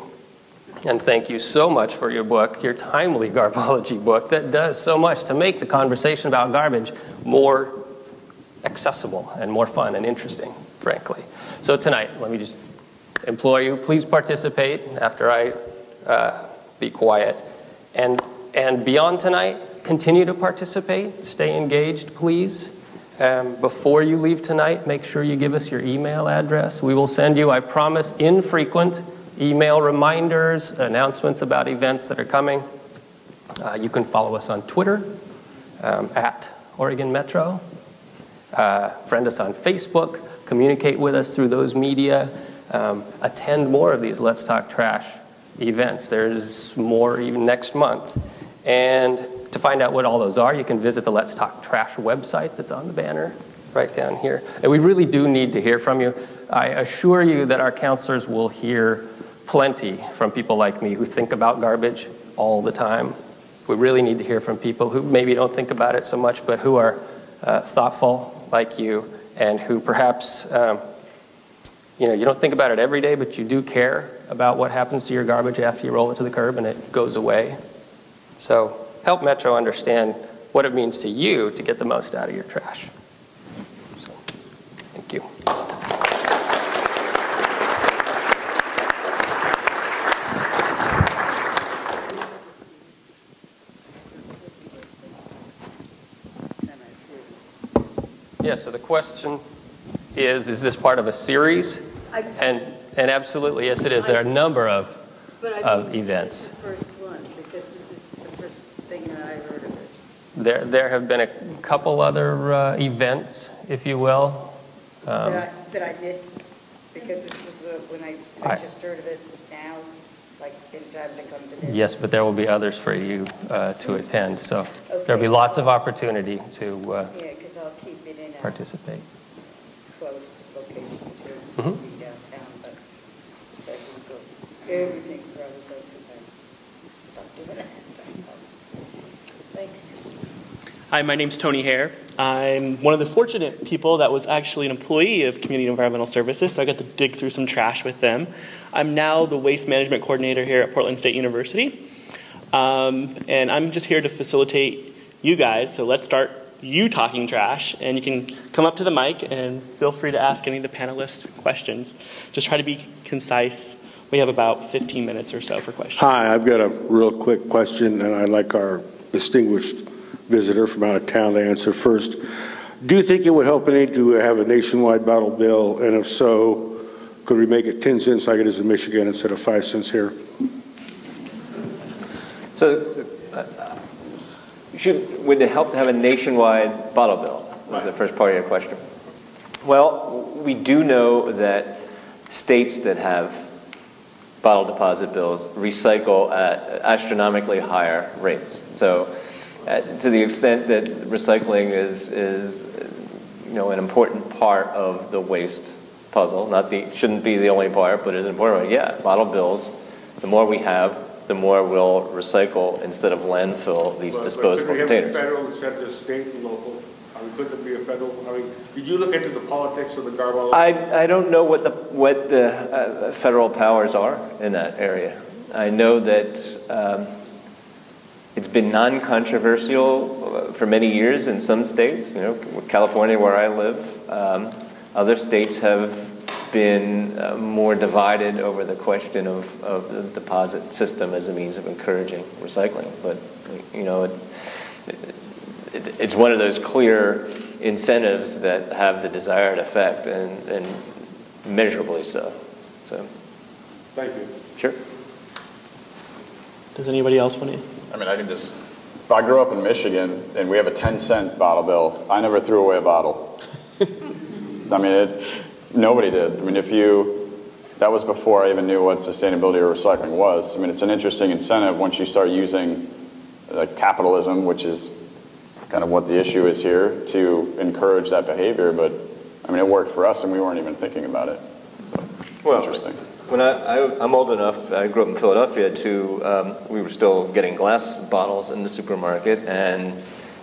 And thank you so much for your book, your timely garbology book, that does so much to make the conversation about garbage more accessible and more fun and interesting, frankly. So tonight, let me just implore you, please participate after I be quiet. And beyond tonight, continue to participate, stay engaged, please. Before you leave tonight, make sure you give us your email address. We will send you, I promise, infrequent email reminders, announcements about events that are coming. You can follow us on Twitter, at Oregon Metro. Friend us on Facebook, communicate with us through those media, attend more of these Let's Talk Trash events. There's more even next month. And to find out what all those are, you can visit the Let's Talk Trash website that's on the banner right down here. And we really do need to hear from you. I assure you that our counselors will hear plenty from people like me who think about garbage all the time. We really need to hear from people who maybe don't think about it so much, but who are thoughtful like you, and who perhaps, you don't think about it every day, but you do care about what happens to your garbage after you roll it to the curb and it goes away. So help Metro understand what it means to you to get the most out of your trash. So, thank you. Yeah, so the question is this part of a series? And absolutely, yes, it is. There are a number of events. This is the first one, because this is the first thing that I heard of it. There have been a couple other events, if you will. That I missed, because this was when I just heard of it now, like in time to come to this. Yes, but there will be others for you to attend. So Okay. there'll be lots of opportunity to Yeah, because I'll keep it in a participate. close location too, Mhm. be downtown, but so I can go everything where I would go because I stopped doing it. Thanks. Hi, my name's Tony Hare. I'm one of the fortunate people that was actually an employee of Community Environmental Services, so I got to dig through some trash with them. I'm now the waste management coordinator here at Portland State University. And I'm just here to facilitate you guys, so let's start you talking trash, and you can come up to the mic and feel free to ask any of the panelists questions. Just try to be concise. We have about 15 minutes or so for questions. Hi, I've got a real quick question, and I'd like our distinguished visitor from out of town to answer first. Do you think it would help any to have a nationwide bottle bill, and if so, could we make it 10 cents like it is in Michigan instead of 5 cents here? So, would it help to have a nationwide bottle bill? Was the first part of your question. Well, we do know that states that have bottle deposit bills recycle at astronomically higher rates. So, to the extent that recycling is an important part of the waste puzzle, shouldn't be the only part, but is an important one. Yeah, bottle bills. The more we have, the more we'll recycle instead of landfill these disposable containers. Could we have federal instead of just state and local? Could there be a federal? Did you look into the politics of the garbage? I don't know what the federal powers are in that area. I know that it's been non-controversial for many years in some states. California, where I live, other states have been more divided over the question of the deposit system as a means of encouraging recycling. But it's one of those clear incentives that have the desired effect, and measurably so. Thank you. Sure. Does anybody else want to? I mean, if I grew up in Michigan and we have a 10-cent bottle bill, I never threw away a bottle. I mean, nobody did. I mean, that was before I even knew what sustainability or recycling was. I mean, it's an interesting incentive once you start using capitalism, which is kind of what the issue is here, to encourage that behavior. But, I mean, it worked for us and we weren't even thinking about it. So, interesting. When I'm old enough, I grew up in Philadelphia, we were still getting glass bottles in the supermarket, and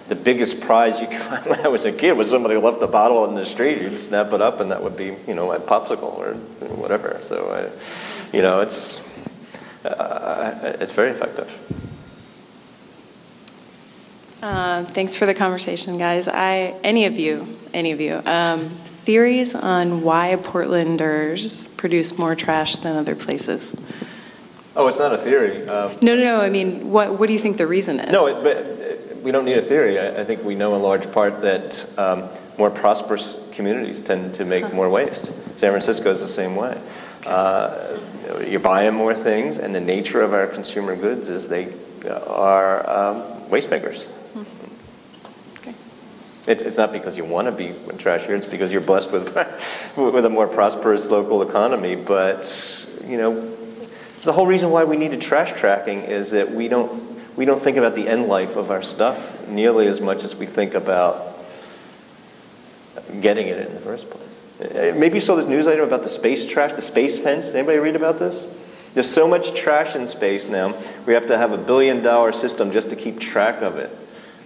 the biggest prize you could find when I was a kid was somebody left a bottle in the street. You'd snap it up, and that would be, my popsicle or whatever. So, it's very effective. Thanks for the conversation, guys. Any of you, theories on why Portlanders produce more trash than other places? Oh, it's not a theory. No. I mean, what do you think the reason is? No, but we don't need a theory. I think we know in large part that more prosperous communities tend to make more waste. San Francisco is the same way. You're buying more things, and the nature of our consumer goods is they are waste makers. It's not because you want to be trashier, it's because you're blessed with a more prosperous local economy. But, the whole reason why we needed trash tracking is that we don't think about the end life of our stuff nearly as much as we think about getting it in the first place. Maybe you saw this news item about the space trash, the space fence. Anybody read about this? There's so much trash in space now, we have to have $1 billion system just to keep track of it.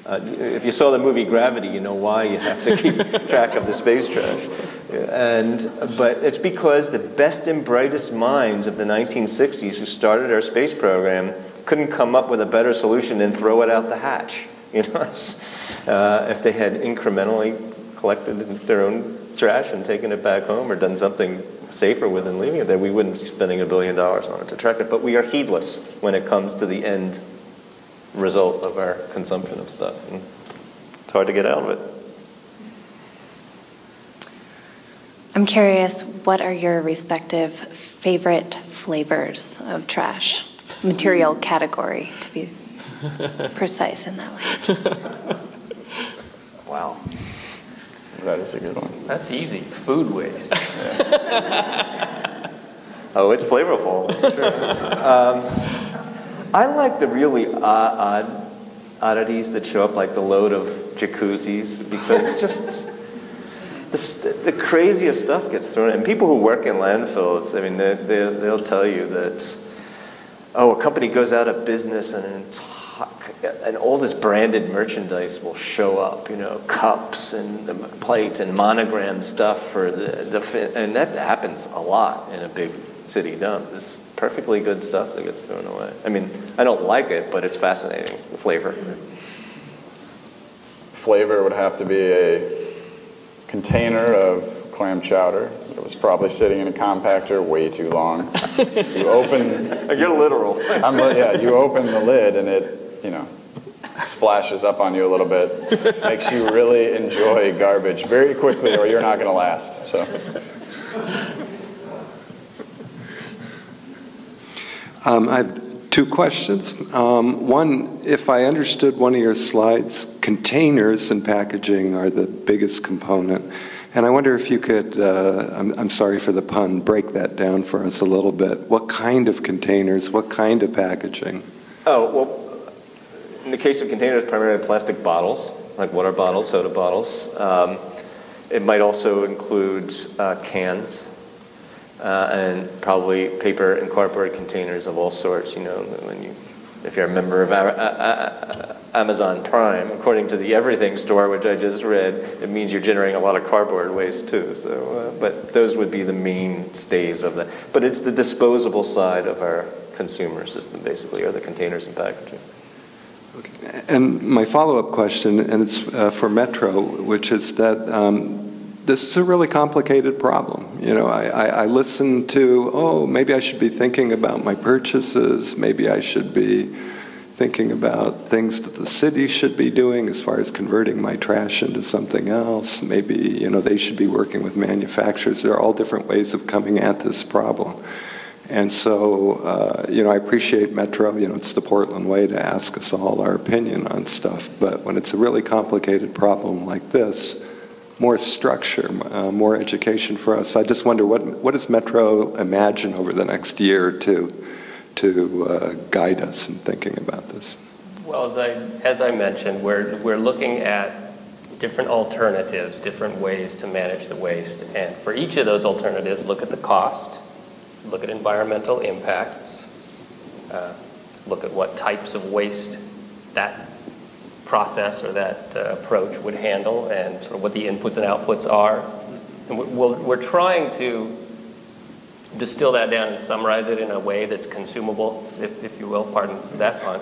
If you saw the movie Gravity, you know why you have to keep track of the space trash. But it's because the best and brightest minds of the 1960s who started our space program couldn't come up with a better solution than throw it out the hatch. If they had incrementally collected their own trash and taken it back home or done something safer with than leaving it there, we wouldn't be spending $1 billion on it to track it. But we are heedless when it comes to the end result of our consumption of stuff. And it's hard to get out of it. I'm curious, what are your respective favorite flavors of trash? Material category, to be precise in that way. Wow. That is a good one. That's easy. Food waste. Oh, it's flavorful. It's true. I like the really oddities that show up, like the load of jacuzzis, because it's just the craziest stuff gets thrown in. And people who work in landfills, I mean, they'll tell you that, a company goes out of business and an and all this branded merchandise will show up, cups and plates and monogram stuff for and that happens a lot in a big city dump. This perfectly good stuff that gets thrown away. I mean, I don't like it, but it's fascinating, the flavor. Flavor would have to be a container of clam chowder that was probably sitting in a compactor way too long. You open... You're literal. You open the lid and it, splashes up on you a little bit. Makes you really enjoy garbage very quickly or you're not going to last. So. I have two questions. One, if I understood one of your slides, containers and packaging are the biggest component. And I wonder if you could, I'm sorry for the pun, break that down for us a little bit. What kind of containers, what kind of packaging? Oh, well, in the case of containers, primarily plastic bottles, like water bottles, soda bottles. It might also include cans. And probably paper and cardboard containers of all sorts. If you're a member of Amazon Prime, according to the Everything Store, which I just read, it means you're generating a lot of cardboard waste too. So, but those would be the mainstays of that. But it's the disposable side of our consumer system, basically, or the containers and packaging. Okay. And my follow-up question, and it's for Metro, which is that. This is a really complicated problem. I listen to, maybe I should be thinking about my purchases. Maybe I should be thinking about things that the city should be doing as far as converting my trash into something else. Maybe, they should be working with manufacturers. There are all different ways of coming at this problem. And so, I appreciate Metro. It's the Portland way to ask us all our opinion on stuff. But when it's a really complicated problem like this, more structure, more education for us. I just wonder, what does Metro imagine over the next year or two to guide us in thinking about this? Well, as I mentioned, we're looking at different alternatives, different ways to manage the waste. And for each of those alternatives, look at the cost, look at environmental impacts, look at what types of waste that process or that approach would handle and sort of what the inputs and outputs are. And we're trying to distill that down and summarize it in a way that's consumable, if you will, pardon that pun,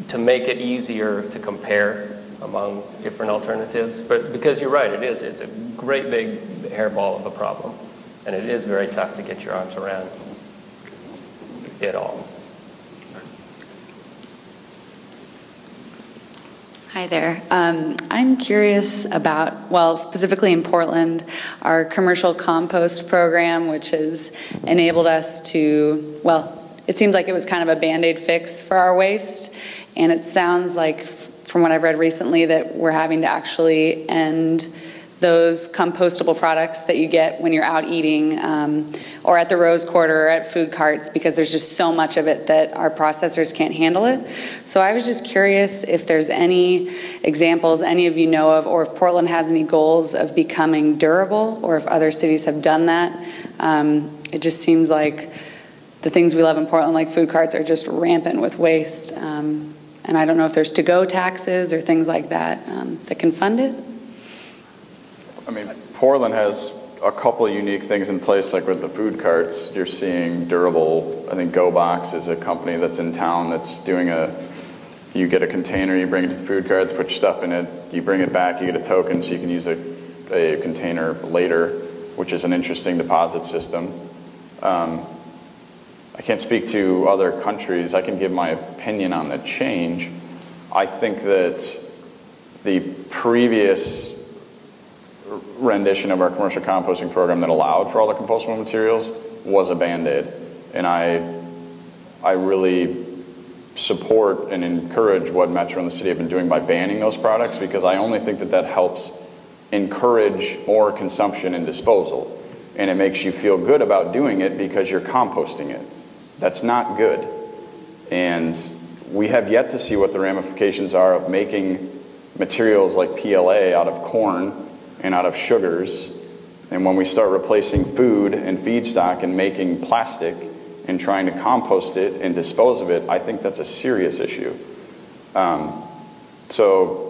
to make it easier to compare among different alternatives. But because you're right, it's a great big hairball of a problem. And it is very tough to get your arms around it all. Hi there. I'm curious about, specifically in Portland, our commercial compost program, which has enabled us to, it seems like it was kind of a Band-Aid fix for our waste. And it sounds like, from what I've read recently, that we're having to actually end those compostable products that you get when you're out eating or at the Rose Quarter or at food carts, because there's just so much of it that our processors can't handle it. So I was just curious if there's any examples any of you know of, or if Portland has any goals of becoming durable, or if other cities have done that. It just seems like the things we love in Portland, like food carts, are just rampant with waste. And I don't know if there's to-go taxes or things like that that can fund it. I mean, Portland has a couple of unique things in place, like with the food carts. You're seeing durable, I think GoBox is a company that's in town that's doing you get a container, you bring it to the food cart, put your stuff in it, you bring it back, you get a token so you can use a container later, which is an interesting deposit system. I can't speak to other countries. I can give my opinion on the change. I think that the previous rendition of our commercial composting program that allowed for all the compostable materials was a Band-Aid. And I really support and encourage what Metro and the city have been doing by banning those products, because I only think that helps encourage more consumption and disposal. And it makes you feel good about doing it because you're composting it. That's not good. And we have yet to see what the ramifications are of making materials like PLA out of corn and out of sugars. And when we start replacing food and feedstock and making plastic in trying to compost it and dispose of it, I think that's a serious issue. So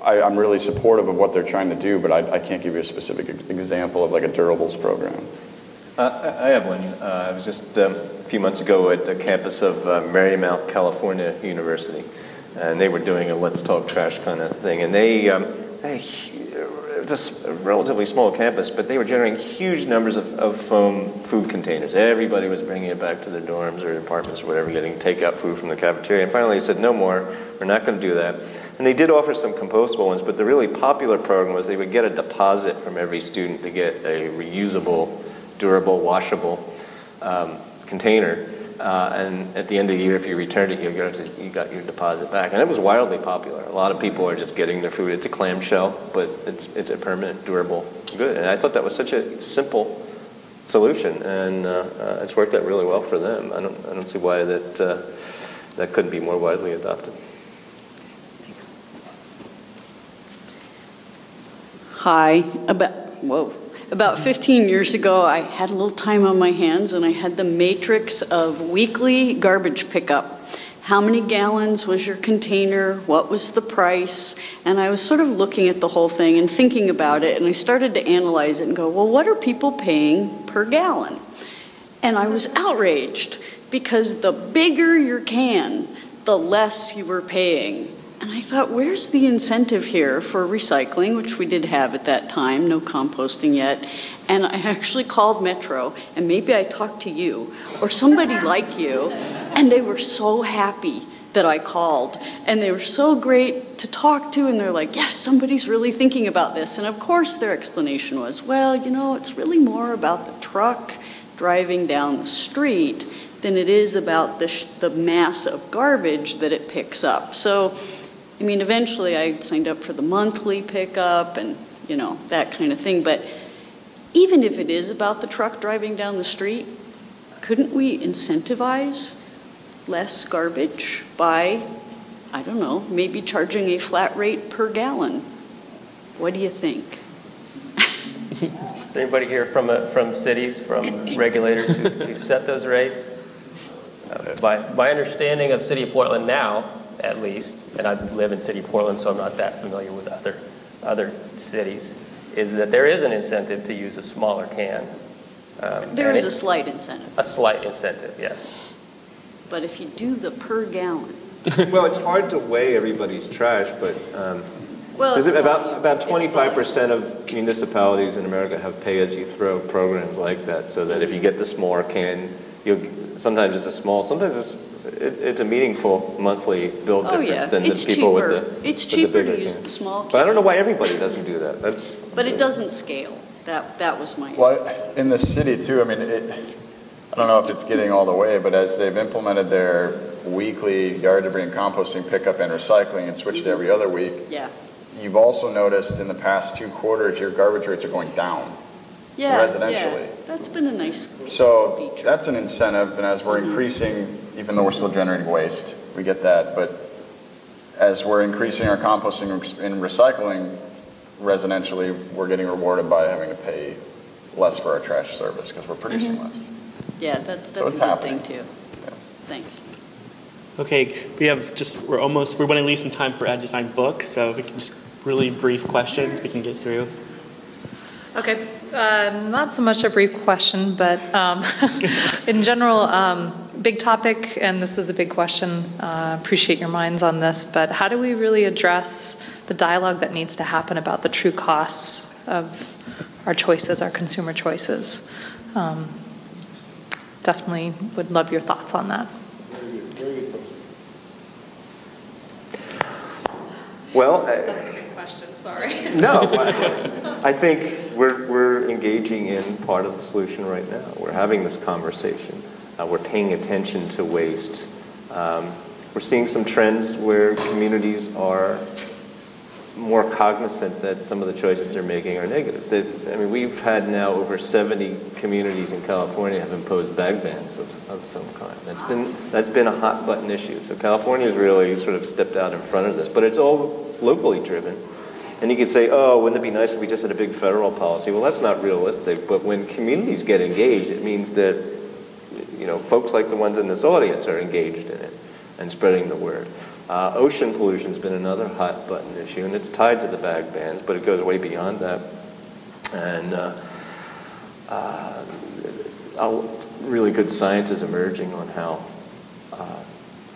I'm really supportive of what they're trying to do, but I can't give you a specific example of like a durables program. I have one. I was just a few months ago at the campus of Marymount, California University, and they were doing a Let's Talk Trash kind of thing. And it was a relatively small campus, but they were generating huge numbers of foam food containers. Everybody was bringing it back to their dorms or apartments or whatever, getting takeout food from the cafeteria. And finally they said, no more, we're not going to do that. And they did offer some compostable ones, but the really popular program was they would get a deposit from every student to get a reusable, durable, washable container. And at the end of the year, if you returned it, you got your deposit back. And it was wildly popular. A lot of people are just getting their food. It's a clamshell, but it's a permanent, durable good. And I thought that was such a simple solution, and it's worked out really well for them. I don't see why that couldn't be more widely adopted. Hi. About 15 years ago, I had a little time on my hands, and I had the matrix of weekly garbage pickup. How many gallons was your container? What was the price? And I was sort of looking at the whole thing and thinking about it, and I started to analyze it and go, well, what are people paying per gallon? And I was outraged, because the bigger your can, the less you were paying. And I thought, where's the incentive here for recycling, which we did have at that time, no composting yet. And I actually called Metro, and maybe I talked to you or somebody like you, and they were so happy that I called. And they were so great to talk to, and they're like, yes, somebody's really thinking about this. And of course their explanation was, well, you know, it's really more about the truck driving down the street than it is about the mass of garbage that it picks up. So, I mean, eventually I signed up for the monthly pickup and, you know, that kind of thing. But even if it is about the truck driving down the street, couldn't we incentivize less garbage by, I don't know, maybe charging a flat rate per gallon? What do you think? Is anybody here from cities, from regulators who set those rates? My understanding of City of Portland now, at least, and I live in City of Portland, so I'm not that familiar with other cities, is that there is an incentive to use a smaller can. There is a slight incentive. A slight incentive, yeah. But if you do the per gallon. Well, it's hard to weigh everybody's trash, but well, about 25% of municipalities in America have pay-as-you-throw programs like that, so that if you get the smaller can, sometimes it's a small, sometimes it's a meaningful monthly bill difference than the people with the bigger can. It's cheaper to use the small can. But I don't know why everybody doesn't do that. But it doesn't scale. That was my... Well, in the city too, I mean, I don't know if it's getting all the way, but as they've implemented their weekly yard debris and composting pickup and recycling and switched to every other week, yeah. You've also noticed in the past 2 quarters your garbage rates are going down. Yeah, residentially. Yeah. That's been a nice feature. That's an incentive, and as we're increasing, even though we're still generating waste, we get that, but as we're increasing our composting and recycling residentially, we're getting rewarded by having to pay less for our trash service because we're producing less. Yeah, that's a good thing too. Yeah. Thanks. Okay, we're want to leave some time for Ed to sign books, so if we can just really brief questions we can get through. Okay, not so much a brief question, but in general, big topic, and this is a big question. Appreciate your minds on this, but how do we really address the dialogue that needs to happen about the true costs of our choices, our consumer choices? Definitely would love your thoughts on that. Well, that's a big question. Sorry. No, I think we're engaging in part of the solution right now. We're having this conversation. We're paying attention to waste. We're seeing some trends where communities are more cognizant that some of the choices they're making are negative. I mean, we've had now over 70 communities in California have imposed bag bans of some kind. That's been a hot button issue. So California has really sort of stepped out in front of this, but it's all locally driven. And you could say, oh, wouldn't it be nice if we just had a big federal policy? Well, that's not realistic. But when communities get engaged, it means that folks like the ones in this audience are engaged in it and spreading the word. Ocean pollution's been another hot button issue, and it's tied to the bag bans, but it goes way beyond that. And really good science is emerging on how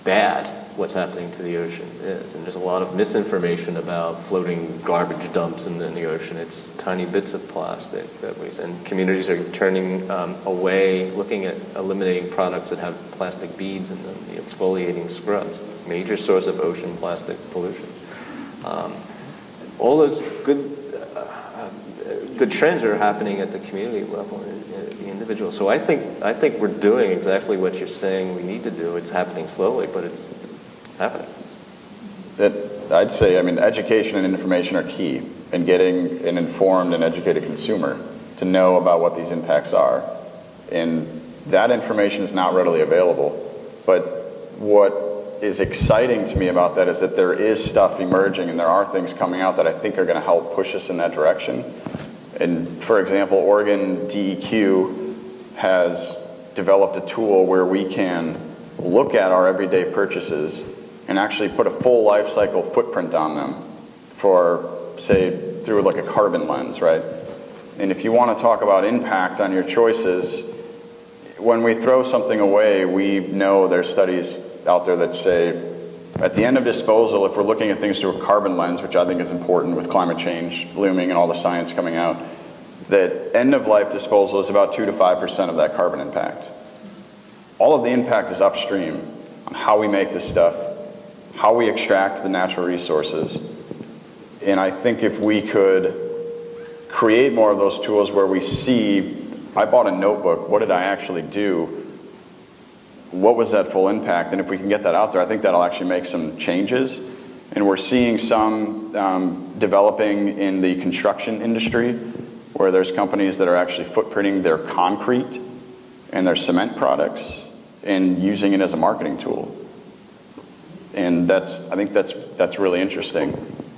bad what's happening to the ocean is. And there's a lot of misinformation about floating garbage dumps in the ocean. It's tiny bits of plastic that and communities are turning away, looking at eliminating products that have plastic beads in them, the exfoliating scrubs, major source of ocean plastic pollution. All those good trends are happening at the community level, the individual. So I think we're doing exactly what you're saying we need to do. It's happening slowly, but it's happening. I'd say, education and information are key in getting an informed and educated consumer to know about what these impacts are. And that information is not readily available. But what is exciting to me about that is that there is stuff emerging and there are things coming out that I think are going to help push us in that direction. And for example, Oregon DEQ has developed a tool where we can look at our everyday purchases and actually put a full life cycle footprint on them for, say, through like a carbon lens, right? And if you want to talk about impact on your choices, when we throw something away, we know there's studies out there that say at the end of disposal, if we're looking at things through a carbon lens, which I think is important with climate change looming and all the science coming out, that end-of-life disposal is about 2 to 5% of that carbon impact. All of the impact is upstream on how we make this stuff, how we extract the natural resources. And I think if we could create more of those tools where we see, I bought a notebook, what did I actually do? What was that full impact? And if we can get that out there, I think that'll actually make some changes. And we're seeing some developing in the construction industry where there's companies that are actually footprinting their concrete and their cement products and using it as a marketing tool. And I think that's really interesting.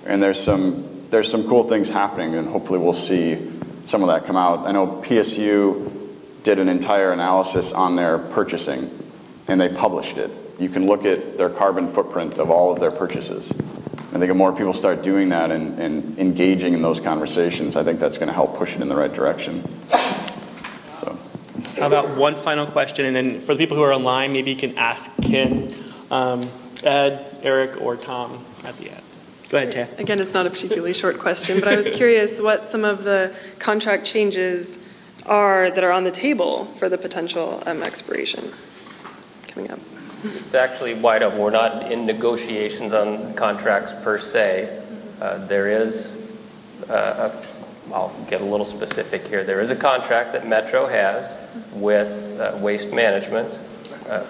And there's some cool things happening, and hopefully we'll see some of that come out. I know PSU did an entire analysis on their purchasing, and they published it. You can look at their carbon footprint of all of their purchases. I think if more people start doing that and engaging in those conversations, I think that's going to help push it in the right direction. So. How about one final question, and then for the people who are online, maybe you can ask Ken, Ed, Eric, or Tom at the end. Go ahead, Taya. Again, it's not a particularly short question, but I was curious what some of the contract changes are that are on the table for the potential expiration coming up. It's actually wide open. We're not in negotiations on contracts per se. There is, I'll get a little specific here. There is a contract that Metro has with Waste Management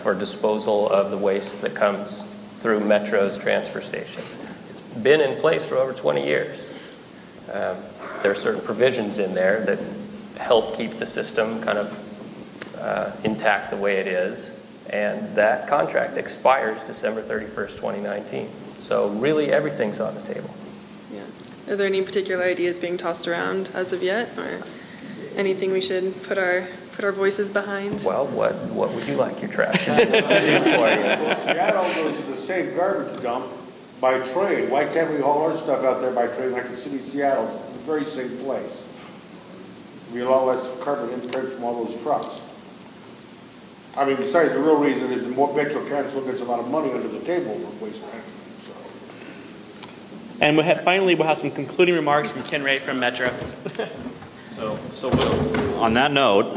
for disposal of the waste that comes through Metro's transfer stations. It's been in place for over 20 years. There are certain provisions in there that help keep the system kind of intact the way it is. And that contract expires December 31st, 2019. So really everything's on the table. Yeah. Are there any particular ideas being tossed around as of yet, or anything we should put our voices behind? Well, what would you like your trash to do for you? Well, Seattle goes to the same garbage dump by train. Why can't we haul our stuff out there by train like the city of Seattle, the very same place? We get a lot less carbon imprint from all those trucks. I mean, besides, the real reason is the Metro Council gets a lot of money under the table for waste management. So. And finally, we'll have some concluding remarks from Ken Ray from Metro. So on that note,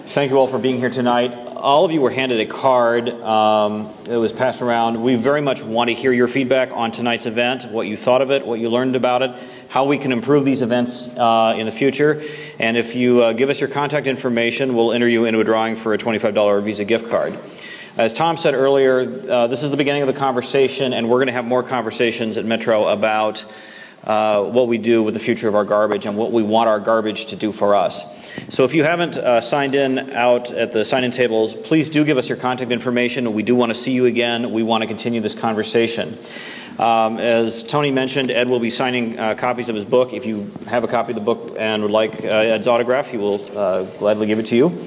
thank you all for being here tonight. All of you were handed a card that was passed around. We very much want to hear your feedback on tonight's event, what you thought of it, what you learned about it, how we can improve these events in the future. And if you give us your contact information, we'll enter you into a drawing for a $25 Visa gift card. As Tom said earlier, this is the beginning of the conversation, and we're going to have more conversations at Metro about what we do with the future of our garbage and what we want our garbage to do for us. So if you haven't signed in out at the sign-in tables, please do give us your contact information. We do want to see you again. We want to continue this conversation. As Tony mentioned, Ed will be signing copies of his book. If you have a copy of the book and would like Ed's autograph, he will gladly give it to you.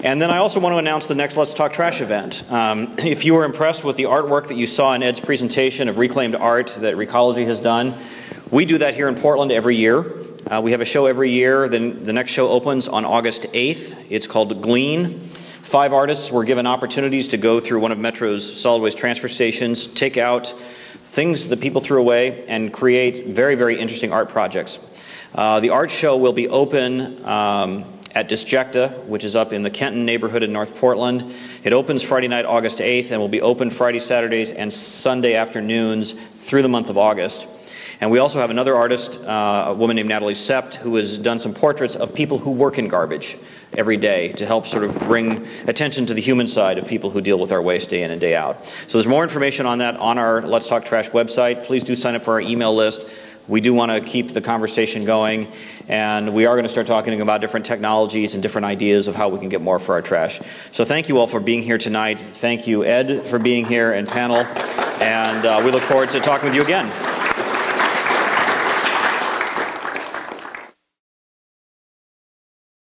And then I also want to announce the next Let's Talk Trash event. If you were impressed with the artwork that you saw in Ed's presentation of reclaimed art that Recology has done, we do that here in Portland every year. We have a show every year. Then the next show opens on August 8th. It's called Glean. 5 artists were given opportunities to go through one of Metro's solid waste transfer stations, take out things that people threw away, and create very, very interesting art projects. The art show will be open at Disjecta, which is up in the Kenton neighborhood in North Portland. It opens Friday night, August 8th, and will be open Friday, Saturdays, and Sunday afternoons through the month of August. And we also have another artist, a woman named Natalie Sept, who has done some portraits of people who work in garbage every day to help sort of bring attention to the human side of people who deal with our waste day in and day out. So there's more information on that on our Let's Talk Trash website. Please do sign up for our email list. We do want to keep the conversation going, and we are going to start talking about different technologies and different ideas of how we can get more for our trash. So thank you all for being here tonight. Thank you, Ed, for being here, and panel, and we look forward to talking with you again.